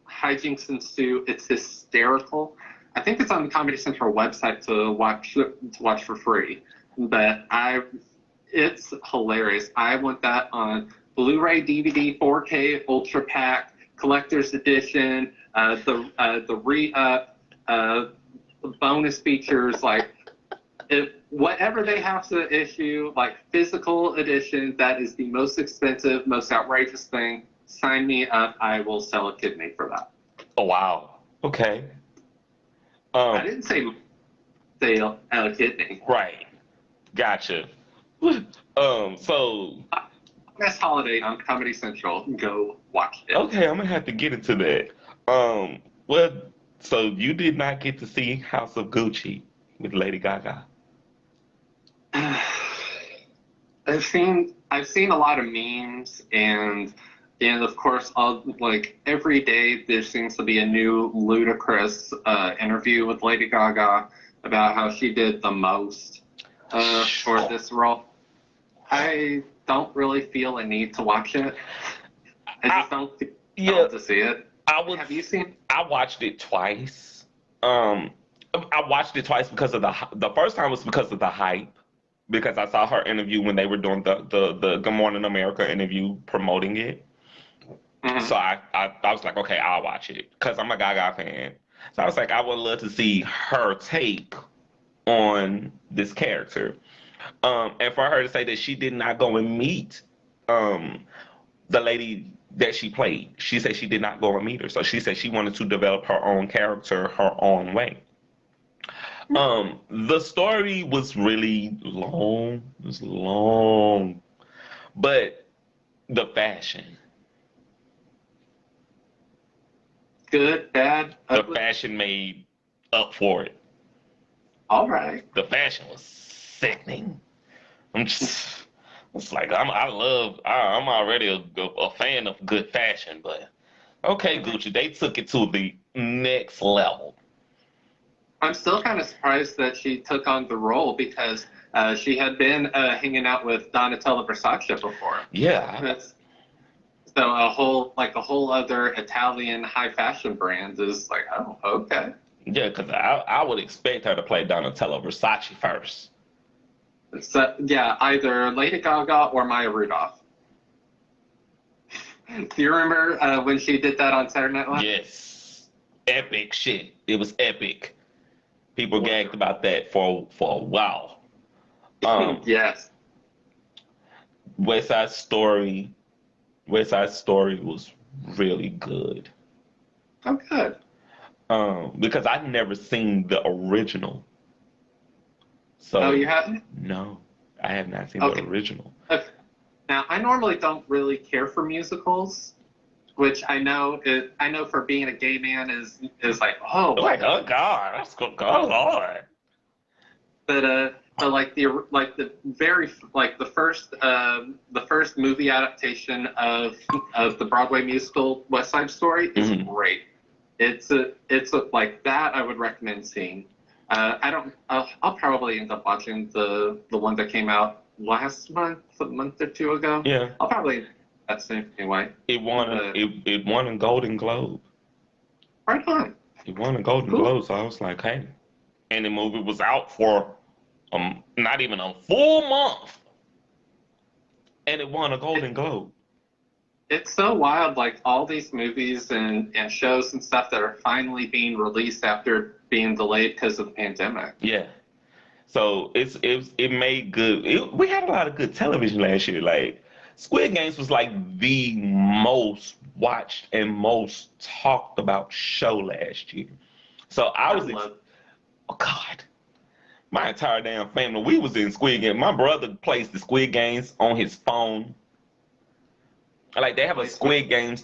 hijinks ensue. It's hysterical. I think it's on the Comedy Central website to watch for free, but it's hilarious. I want that on Blu-ray, DVD, 4K, Ultra Pack, Collector's Edition, the re-up, bonus features, like whatever they have to issue, like physical edition, that is the most expensive, most outrageous thing. Sign me up. I will sell a kidney for that. Oh, wow. Okay. I didn't say a kidney. Right. Gotcha. So Best Holiday on Comedy Central. Go watch it. okay, I'm gonna have to get into that. Well, so you did not get to see House of Gucci with Lady Gaga. I've seen a lot of memes, and of course, like every day there seems to be a new ludicrous interview with Lady Gaga about how she did the most for this role. I don't really feel a need to watch it. I just don't feel to see it. Have you seen? I watched it twice. I watched it twice because of the first time was because of the hype, because I saw her interview when they were doing the Good Morning America interview promoting it. So I was like, okay, I'll watch it because I'm a Gaga fan. So I was like, I would love to see her take on this character. And for her to say that she did not go and meet the lady that she played. She said she did not go and meet her. So she said she wanted to develop her own character her own way. The story was really long. It was long. But the fashion. Good, bad, ugly? The fashion made up for it. All right. The fashion was sickening. It's like I'm already a fan of good fashion, but okay, Gucci, they took it to the next level. I'm still kind of surprised that she took on the role because she had been hanging out with Donatella Versace before. Yeah. So a whole other Italian high fashion brand is like, oh, okay. Yeah, because I would expect her to play Donatella Versace first. So yeah, either Lady Gaga or Maya Rudolph. Do you remember when she did that on Saturday Night Live? Yes. Epic shit. It was epic. People gagged about that for a while. Yes. West Side Story. West Side Story was really good. Oh, good. Because I'd never seen the original. So Oh, you haven't? no, I have not seen the Okay. original. Okay. Now, I normally don't really care for musicals, which I know for being a gay man is like, oh, Like, what? oh God, that's good. Oh Lord. But the first movie adaptation of the Broadway musical West Side Story is great. It's like that I would recommend seeing. I'll probably end up watching the one that came out last month, a month or two ago. Yeah. I'll probably that same anyway. It won a Golden Globe. Right on. It won a Golden Globe, so I was like, hey. And the movie was out for not even a full month. And it won a Golden Globe. It's so wild, like all these movies and shows and stuff that are finally being released after being delayed because of the pandemic. Yeah. So it made good. We had a lot of good television last year. Like Squid Games was like the most watched and most talked about show last year. So oh God, my entire damn family, we was in Squid Games. My brother plays the Squid Games on his phone. Like they have a Squid Games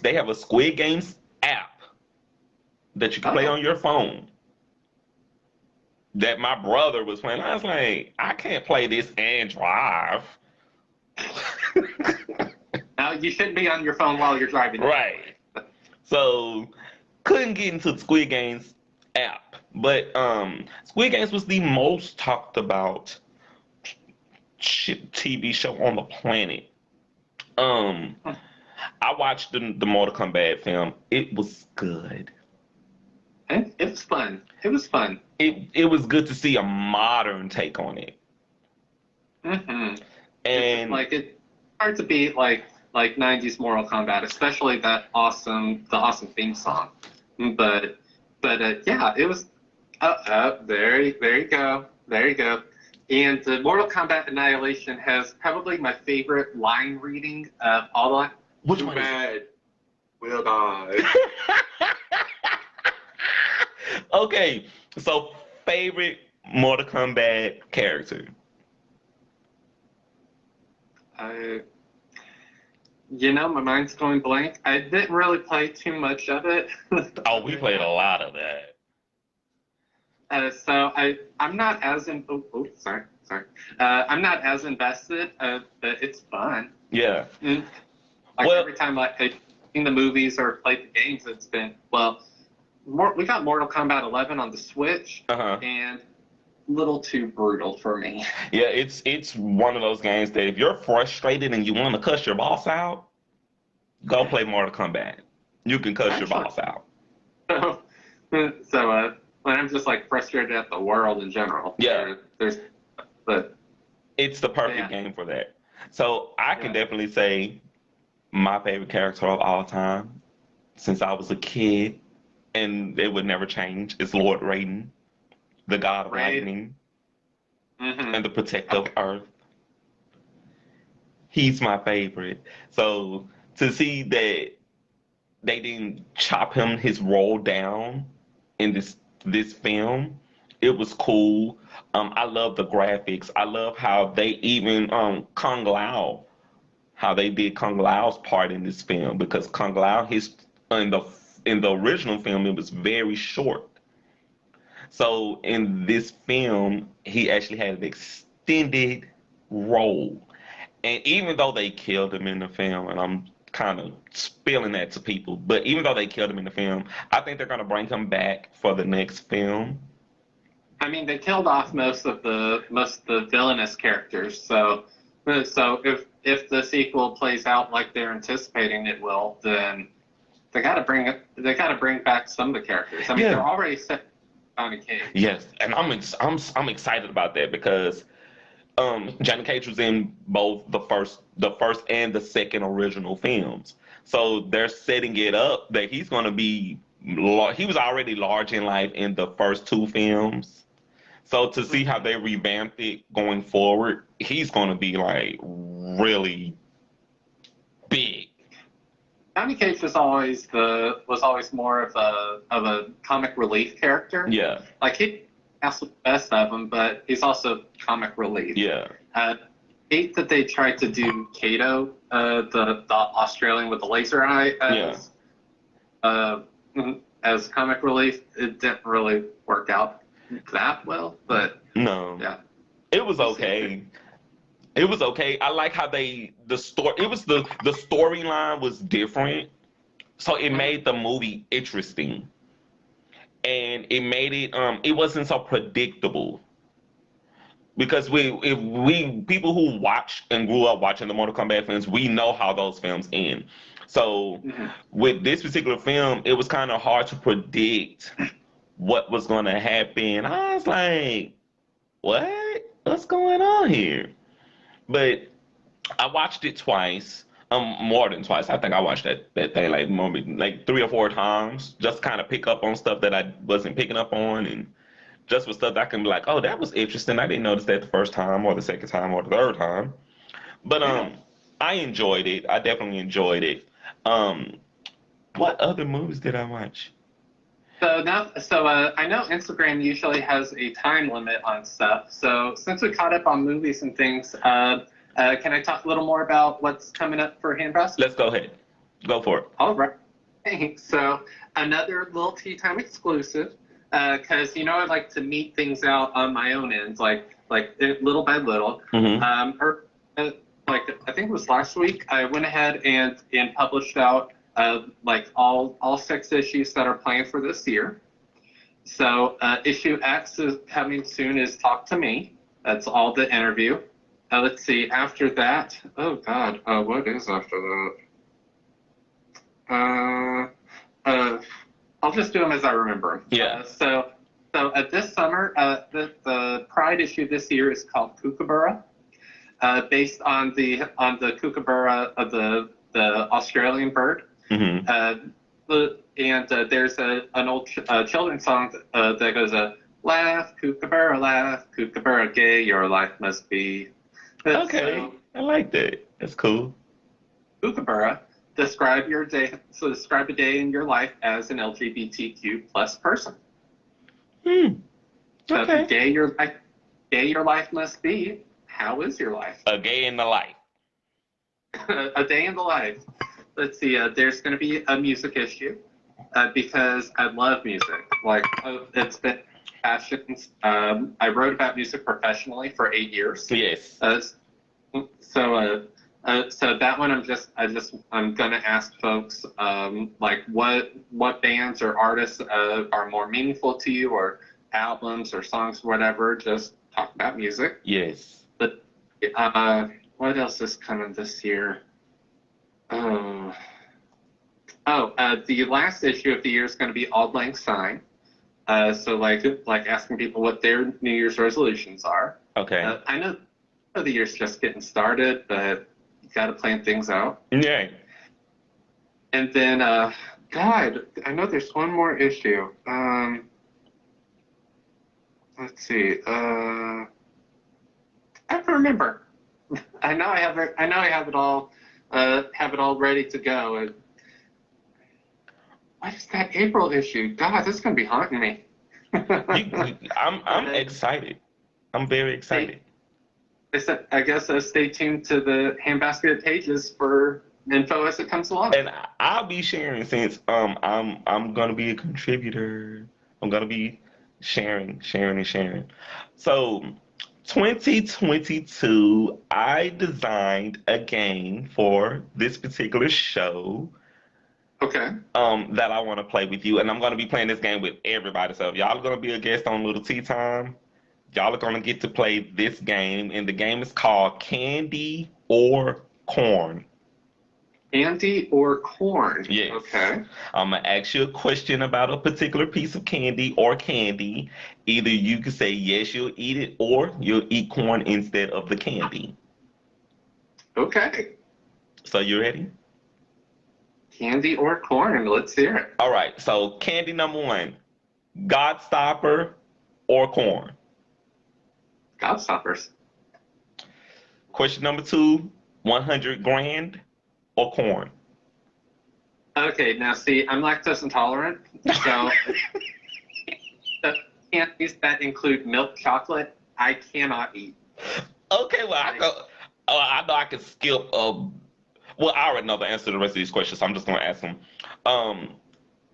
app that you can play on your phone. That my brother was playing. I was like, I can't play this and drive. Now you shouldn't be on your phone while you're driving. Right. So couldn't get into the Squid Games app. But Squid Games was the most talked about TV show on the planet. I watched the Mortal Kombat film. It was good. It was fun. It was fun. It was good to see a modern take on it. Mm-hmm. And it's hard to beat like 90s Mortal Kombat, especially the awesome theme song. But yeah, it was. There you go. And Mortal Kombat Annihilation has probably my favorite line reading of all the. Which one is it? Will die. Okay, so favorite Mortal Kombat character? My mind's going blank. I didn't really play too much of it. Oh, we played a lot of that. So I'm not as sorry. I'm not as invested, but it's fun. Yeah. Every time I've seen the movies or played the games, it's been we got Mortal Kombat 11 on the Switch, and a little too brutal for me. Yeah, it's one of those games that if you're frustrated and you want to cuss your boss out, go play Mortal Kombat. You can cuss your boss out. So when I'm just like frustrated at the world in general, it's the perfect game for that. So I can definitely say my favorite character of all time, since I was a kid, and it would never change, is Lord Raiden, the god of lightning, and the protector of Earth. He's my favorite. So to see that they didn't chop his role down in this film, it was cool. I love the graphics. I love how they even Kung Lao, how they did Kung Lao's part in this film, because Kung Lao, in the original film, it was very short. So in this film, he actually had an extended role. And even though they killed him in the film, and I'm kind of spilling that to people, but even though they killed him in the film, I think they're going to bring him back for the next film. I mean, they killed off most of the villainous characters, so if the sequel plays out like they're anticipating it will, then they got to bring back some of the characters. I mean, they're already set. Johnny Cage. Yes, and I'm excited about that because Johnny Cage was in both the first and the second original films. So they're setting it up that he's going to be he was already large in life in the first two films. So to see how they revamped it going forward, he's going to be like really big. Johnny Cage was always more of a comic relief character. Yeah. Like he has the best of them, but he's also comic relief. Yeah. Hate that they tried to do Kato, the Australian with the laser eye, as comic relief. It didn't really work out that well, but No. yeah, It was okay. It was okay. I like how the story. It was the storyline was different, so it made the movie interesting, and it made it. It wasn't so predictable because we people who watched and grew up watching the Mortal Kombat films, we know how those films end. So with this particular film, it was kind of hard to predict what was going to happen. I was like, what? What's going on here? But I watched it twice, more than twice. I think I watched that thing like maybe like 3 or 4 times, just kind of pick up on stuff that I wasn't picking up on, and just for stuff that I can be like, oh, that was interesting. I didn't notice that the first time, or the second time, or the third time. But I enjoyed it. I definitely enjoyed it. Um, what other movies did I watch? So I know Instagram usually has a time limit on stuff. So since we caught up on movies and things, can I talk a little more about what's coming up for Handbasket? Let's go ahead. Go for it. All right. Thanks. So another Lil Tea Time exclusive, because I like to meet things out on my own end, like little by little. Mm-hmm. Like I think it was last week, I went ahead and published out like all 6 issues that are planned for this year. So issue X is coming soon. Is Talk to Me. That's all the interview. Let's see. After that, oh God, what is after that? I'll just do them as I remember 'em. Yeah. So this summer, the Pride issue this year is called Kookaburra, based on the kookaburra of the Australian bird. Mm-hmm. And there's an old children's song that goes, laugh, kookaburra, gay your life must be. Okay. So, I like that. That's cool. kookaburra, describe your day. So describe a day in your life as an LGBTQ plus person. Okay. So gay your life must be. How is your life? A gay in the life. A day in the life. Let's see. There's going to be a music issue because I love music. Like it's been passion. I wrote about music professionally for 8 years. Yes. So that one I'm gonna ask folks like what bands or artists are more meaningful to you, or albums or songs, whatever. Just talk about music. Yes. But what else is coming this year? The last issue of the year is going to be Auld Lang Syne. So like asking people what their New Year's resolutions are. Okay. I know the year's just getting started, but you got to plan things out. Yeah. And then, God, I know there's one more issue. Let's see. I don't remember. I know I have it all. Have it all ready to go. And what is that April issue? God, this is gonna be haunting me. I'm excited. I'm very excited. I guess stay tuned to the Handbasket pages for info as it comes along. And I'll be sharing since I'm gonna be a contributor. I'm gonna be sharing. So 2022, I designed a game for this particular show. Okay. That I want to play with you, and I'm going to be playing this game with everybody. So if y'all are going to be a guest on Lil Tea Time, y'all are going to get to play this game, and the game is called Candy or Corn. Candy or corn? Yes. Okay. I'm going to ask you a question about a particular piece of candy or candy. Either you can say yes, you'll eat it, or you'll eat corn instead of the candy. Okay. So you ready? Candy or corn? Let's hear it. All right. So candy number one, Godstopper or corn. Gobstoppers. Question number two, 100 grand or corn. Okay, now see, I'm lactose intolerant, so the candies that include milk chocolate, I cannot eat. Okay, well, I know I can skip. Well, I already know the answer to the rest of these questions, so I'm just going to ask them.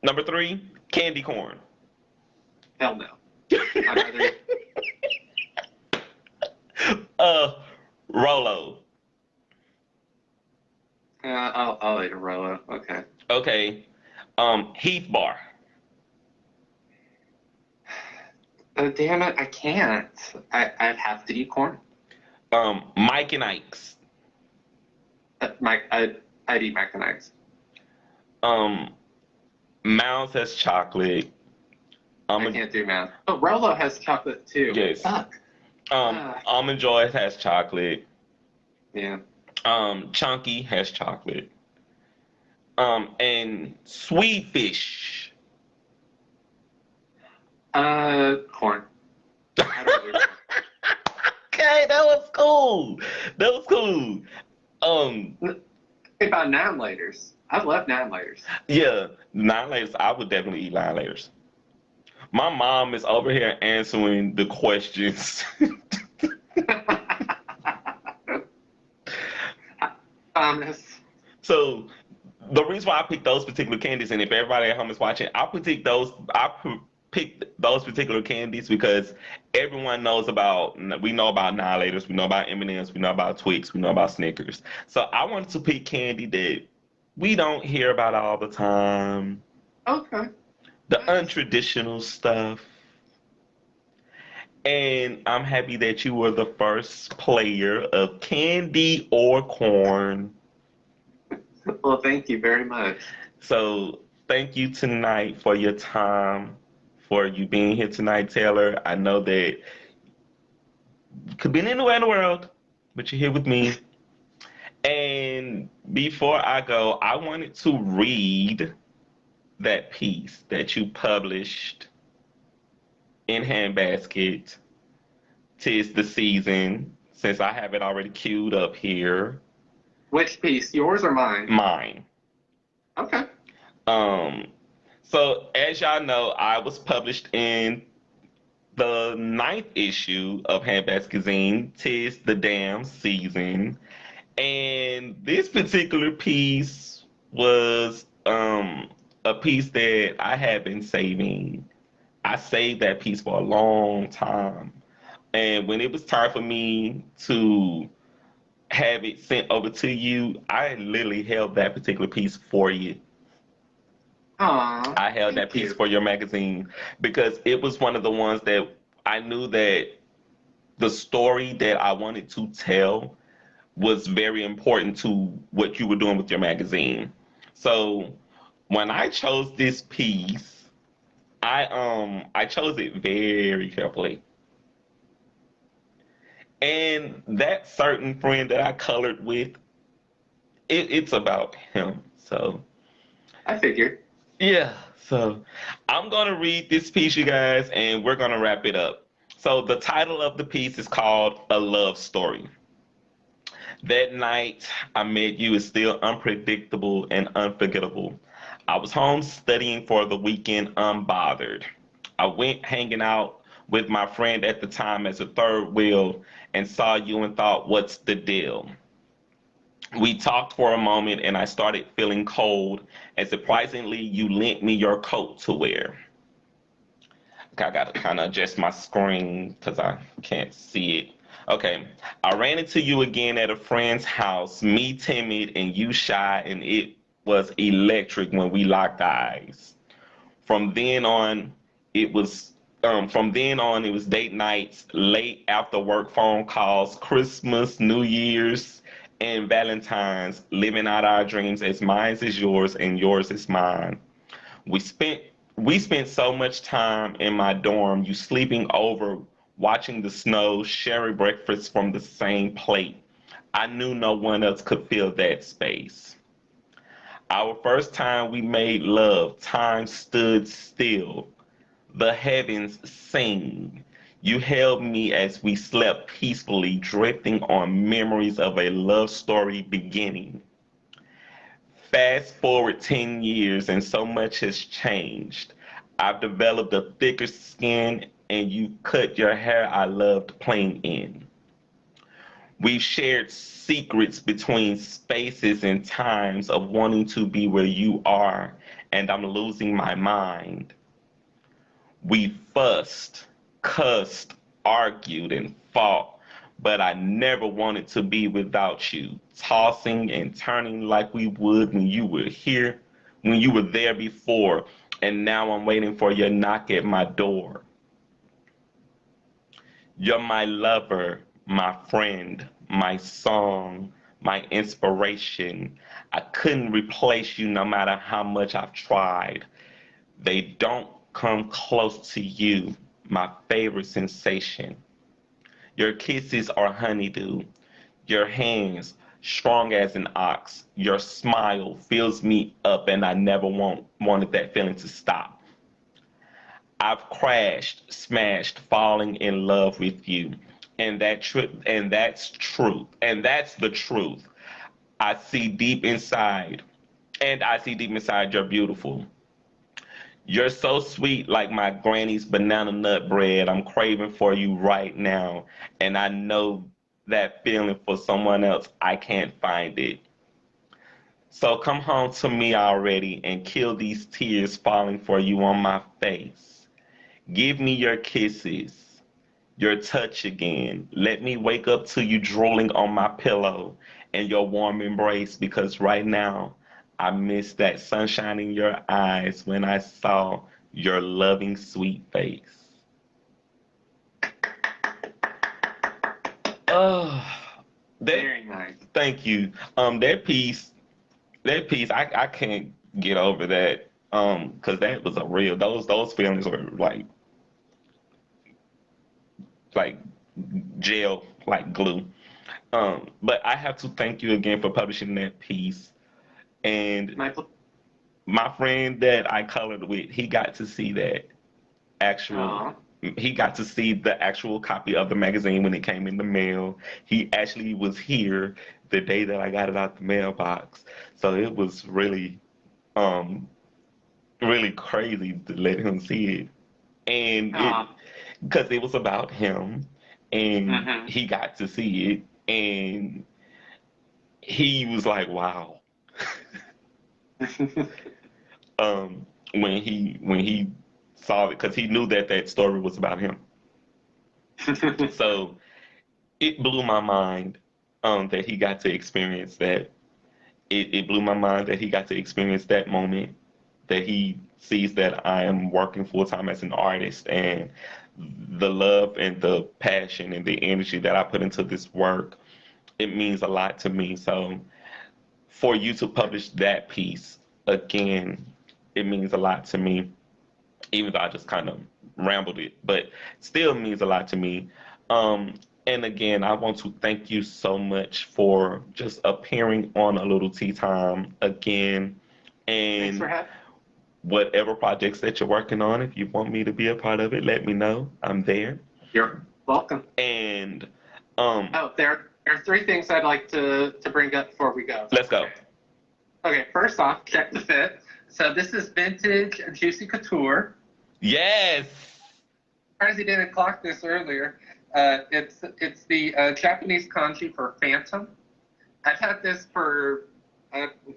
Number three, candy corn. Hell no. I'd rather Rolo. I'll eat a Rolo. Okay. Okay. Heath Bar. Oh, damn it, I can't. I'd have to eat corn. Mike and Ike's. I'd eat Mac and Ike's. Mounds has chocolate. I can't do math. Oh, Rolo has chocolate too. Yes. Fuck. Almond Joy has chocolate. Yeah. Chunky has chocolate. And Sweet Fish. Corn. I don't do corn. Okay, that was cool. That was cool. What about nine laters? I love nine laters. Yeah, nine laters. I would definitely eat nine laters. My mom is over here answering the questions. So the reason why I picked those particular candies, and if everybody at home is watching, picked those particular candies because everyone knows about. We know about Annihilators, we know about M&Ms, we know about Twix, we know about Snickers. So I wanted to pick candy that we don't hear about all the time. Okay. The untraditional stuff. And I'm happy that you were the first player of candy or corn. Well, thank you very much. So thank you tonight for your time, for you being here tonight, Taylor. I know that you could be anywhere in the world, but you're here with me. And before I go, I wanted to read that piece that you published in Handbasket. 'Tis the season, since I have it already queued up here. Which piece, yours or mine? Mine. Okay. So as y'all know, I was published in the 9th issue of Handbasket Zine, 'Tis the Damn Season. And this particular piece was a piece that I had been saving. I saved that piece for a long time. And when it was time for me to have it sent over to you, I literally held that particular piece for you. Aww, I held that piece for your magazine because it was one of the ones that I knew that the story that I wanted to tell was very important to what you were doing with your magazine. So when I chose this piece, I chose it very carefully. And that certain friend that I colored with, it's about him. So I figured. yeah, so I'm going to read this piece, you guys, and we're going to wrap it up. So the title of the piece is called A Love Story. That night I met you is still unpredictable and unforgettable. I was home studying for the weekend unbothered. I went hanging out with my friend at the time as a third wheel and saw you and thought, what's the deal? We talked for a moment and I started feeling cold, and surprisingly, you lent me your coat to wear. Okay, I gotta kind of adjust my screen because I can't see it. Okay, I ran into you again at a friend's house, me timid and you shy, and it was electric when we locked eyes. From then on, it was it was date nights, late after work phone calls, Christmas, New Year's, and Valentine's, living out our dreams as mine is yours and yours is mine. We spent we spent so much time in my dorm, you sleeping over, watching the snow, sharing breakfast from the same plate. I knew no one else could fill that space. Our first time we made love, time stood still. The heavens sing. You held me as we slept peacefully, drifting on memories of a love story beginning. Fast forward 10 years and so much has changed. I've developed a thicker skin and you cut your hair I loved playing in. We've shared secrets between spaces and times of wanting to be where you are, and I'm losing my mind. We fussed, cussed, argued, and fought, but I never wanted to be without you, tossing and turning like we would when you were here, when you were there before, and now I'm waiting for your knock at my door. You're my lover, my friend, my song, my inspiration. I couldn't replace you no matter how much I've tried. They don't come close to you, my favorite sensation. Your kisses are honeydew, your hands strong as an ox. Your smile fills me up, and I never wanted that feeling to stop. I've crashed, smashed, falling in love with you, and that's truth, and that's the truth. I see deep inside, and I see deep inside you're beautiful. You're so sweet like my granny's banana nut bread. I'm craving for you right now. And I know that feeling for someone else, I can't find it. So come home to me already and kill these tears falling for you on my face. Give me your kisses, your touch again. Let me wake up to you drooling on my pillow and your warm embrace because right now I miss that sunshine in your eyes when I saw your loving sweet face. Oh, Very nice. thank you. I can't get over that. Cause that was a real, those feelings were like gel, like glue. But I have to thank you again for publishing that piece. And Michael? my friend that I colored with, he got to see that actual. Aw. He got to see the actual copy of the magazine when it came in the mail. He actually was here the day that I got it out the mailbox. So it was um, really crazy to let him see it. And it, Aw. because it was about him, and Mm-hmm. he got to see it, and he was like, "Wow." When he saw it, because he knew that that story was about him. So it blew my mind that he got to experience that. It blew my mind that he got to experience that moment, that he sees that I am working full time as an artist, and the love and the passion and the energy that I put into this work, it means a lot to me. So for you to publish that piece again, it means a lot to me, even though I just kind of rambled it, but still means a lot to me. Um, and again, I want to thank you so much for just appearing on A Little Tea Time again. Thanks for And having. whatever projects that you're working on, if you want me to be a part of it, let me know. I'm there. You're welcome. And Oh, there are three things I'd like to bring up before we go. let's go. Okay, first off, check the fit. So this is vintage Juicy Couture. Yes. Surprised you didn't clock this earlier. It's the Japanese kanji for phantom. I've had this for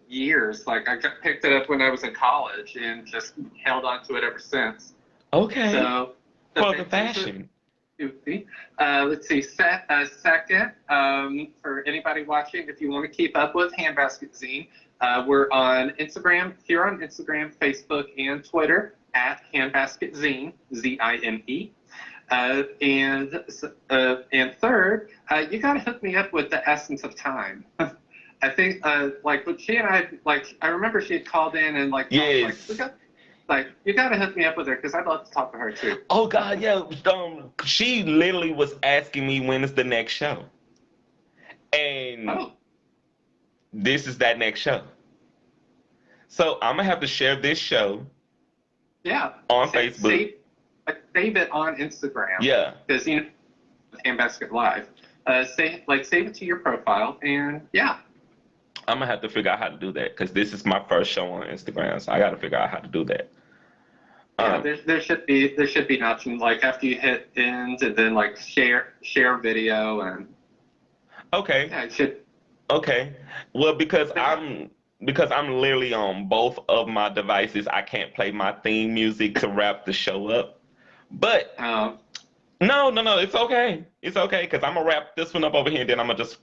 years. Like I picked it up when I was in college and just held on to it ever since. Okay. So For the fashion. let's see. Second, for anybody watching, if you want to keep up with Handbasket Zine, we're on Instagram, here on Instagram, Facebook, and Twitter at Handbasket Zine, Zine. And third, you gotta hook me up with the essence of time. I think like when she and I like I remember she had called in and like I was like Yes. you gotta hook me up with her because I'd love to talk to her too. Oh God, yeah. She literally was asking me when is the next show, and Oh this is that next show. So I'm gonna have to share this show yeah, on Facebook. save it on Instagram Yeah, because you know Handbasket Live. Save it to your profile and yeah. I'm gonna have to figure out how to do that because this is my first show on Instagram, so I got to figure out how to do that. Yeah, Um, there should be an option like after you hit end and then like share video and okay, yeah it should okay. Well, but yeah. because I'm literally on both of my devices, I can't play my theme music to wrap the show up. But Um, no, it's okay. It's okay because I'm gonna wrap this one up over here, and then I'm gonna just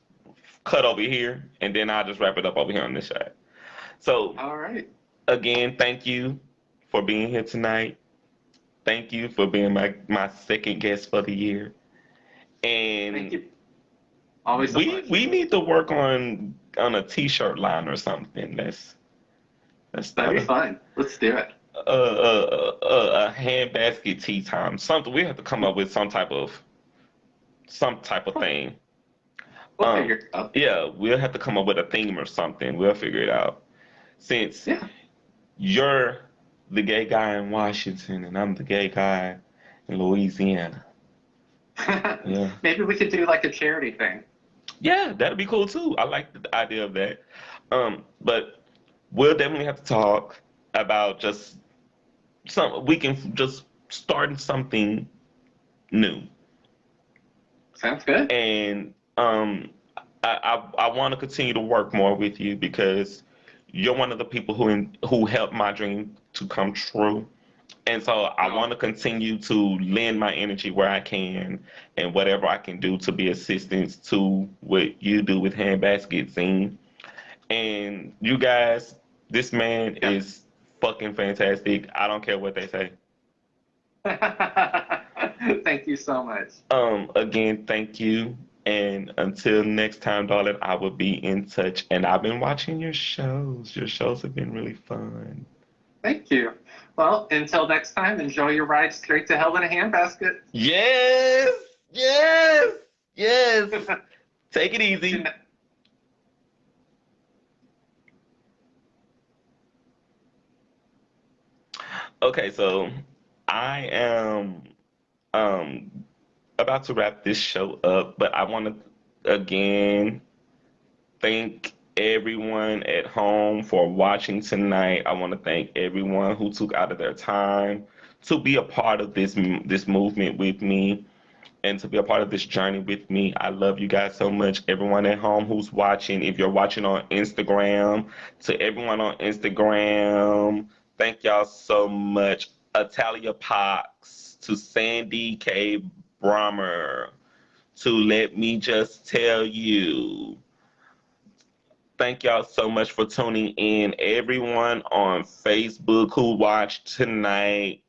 cut over here, and then I'll just wrap it up over here on this side. So all right. again, thank you for being here tonight. Thank you for being my second guest for the year. Thank And you. Always a we pleasure. need to work on a t-shirt line or something. Let's That'd start be fun. Let's do it. a handbasket tea time. Something we have to come up with some type of thing. We'll figure it out. Yeah, we'll have to come up with a theme or something. We'll figure it out. Since Yeah. you're the gay guy in Washington and I'm the gay guy in Louisiana. Yeah. Maybe we could do like a charity thing. Yeah, that'd be cool too. I like the idea of that. But we'll definitely have to talk about just we can just start something new. Sounds good. And I want to continue to work more with you because you're one of the people who helped my dream to come true. And so I Oh, want to continue to lend my energy where I can and whatever I can do to be assistance to what you do with Handbasket Scene. And you guys, this man yeah. is fucking fantastic. I don't care what they say. Thank you so much. Again, thank you. And until next time, darling, I will be in touch. And I've been watching your shows. Your shows have been really fun. Thank you. Well, until next time, enjoy your ride straight to hell in a handbasket. Yes, yes, yes. Take it easy. Okay, so I am um about to wrap this show up, but I want to again thank everyone at home for watching tonight. I want to thank everyone who took out of their time to be a part of this movement with me and to be a part of this journey with me. I love you guys so much. Everyone at home who's watching, if you're watching on Instagram, to everyone on Instagram, thank y'all so much. Atalia Pox, to Sandy K. Brummer, to Let Me Just Tell You. Thank y'all so much for tuning in. Everyone on Facebook who watched tonight,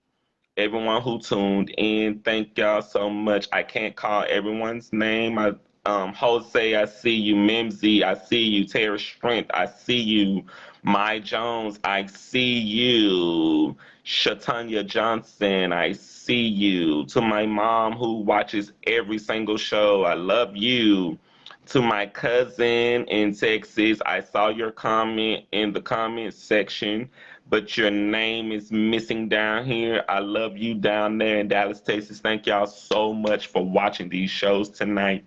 everyone who tuned in, thank y'all so much. I can't call everyone's name. Jose, I see you. Mimsy, I see you. Tara Strength, I see you. My Jones, I see you. Shatanya Johnson, I see you. To my mom who watches every single show, I love you. To my cousin in Texas, I saw your comment in the comment section, but your name is missing down here. I love you down there in Dallas, Texas. Thank y'all so much for watching these shows tonight.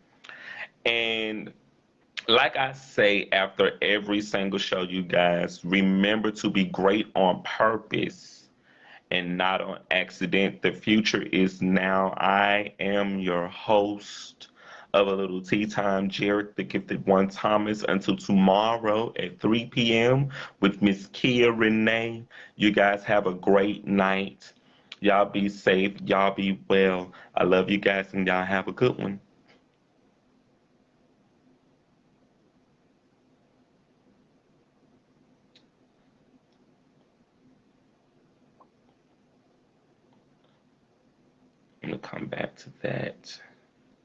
And like I say after every single show, you guys, remember to be great on purpose and not on accident. The future is now. I am your host of A Little Tea Time, Jared the Gifted One Thomas. Until tomorrow at 3 p.m. with Miss Kia Renee. You guys have a great night. Y'all be safe. Y'all be well. I love you guys and y'all have a good one. come back to that.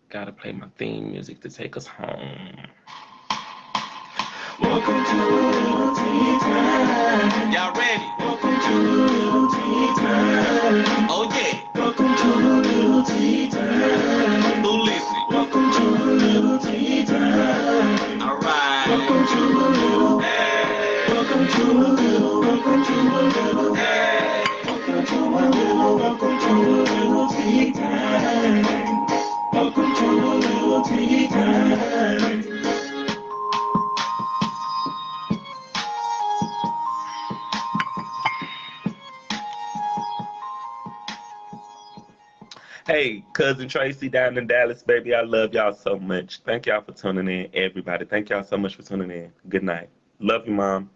Gotta play my theme music to take us home. Welcome to Lil Tea Time. Y'all ready? Welcome to Lil Tea Time. Oh yeah. Welcome to Lil Tea Time. Who listen? Welcome to Lil Tea Time. All right. Welcome to Lil. Welcome to Lil. Welcome to Lil. Welcome to Lil. Welcome to Lil Tea Time. Welcome to Lil Tea Time. Hey, cousin Tracy down in Dallas, baby. I love y'all so much. Thank y'all for tuning in, everybody. Thank y'all so much for tuning in. Good night. Love you, Mom.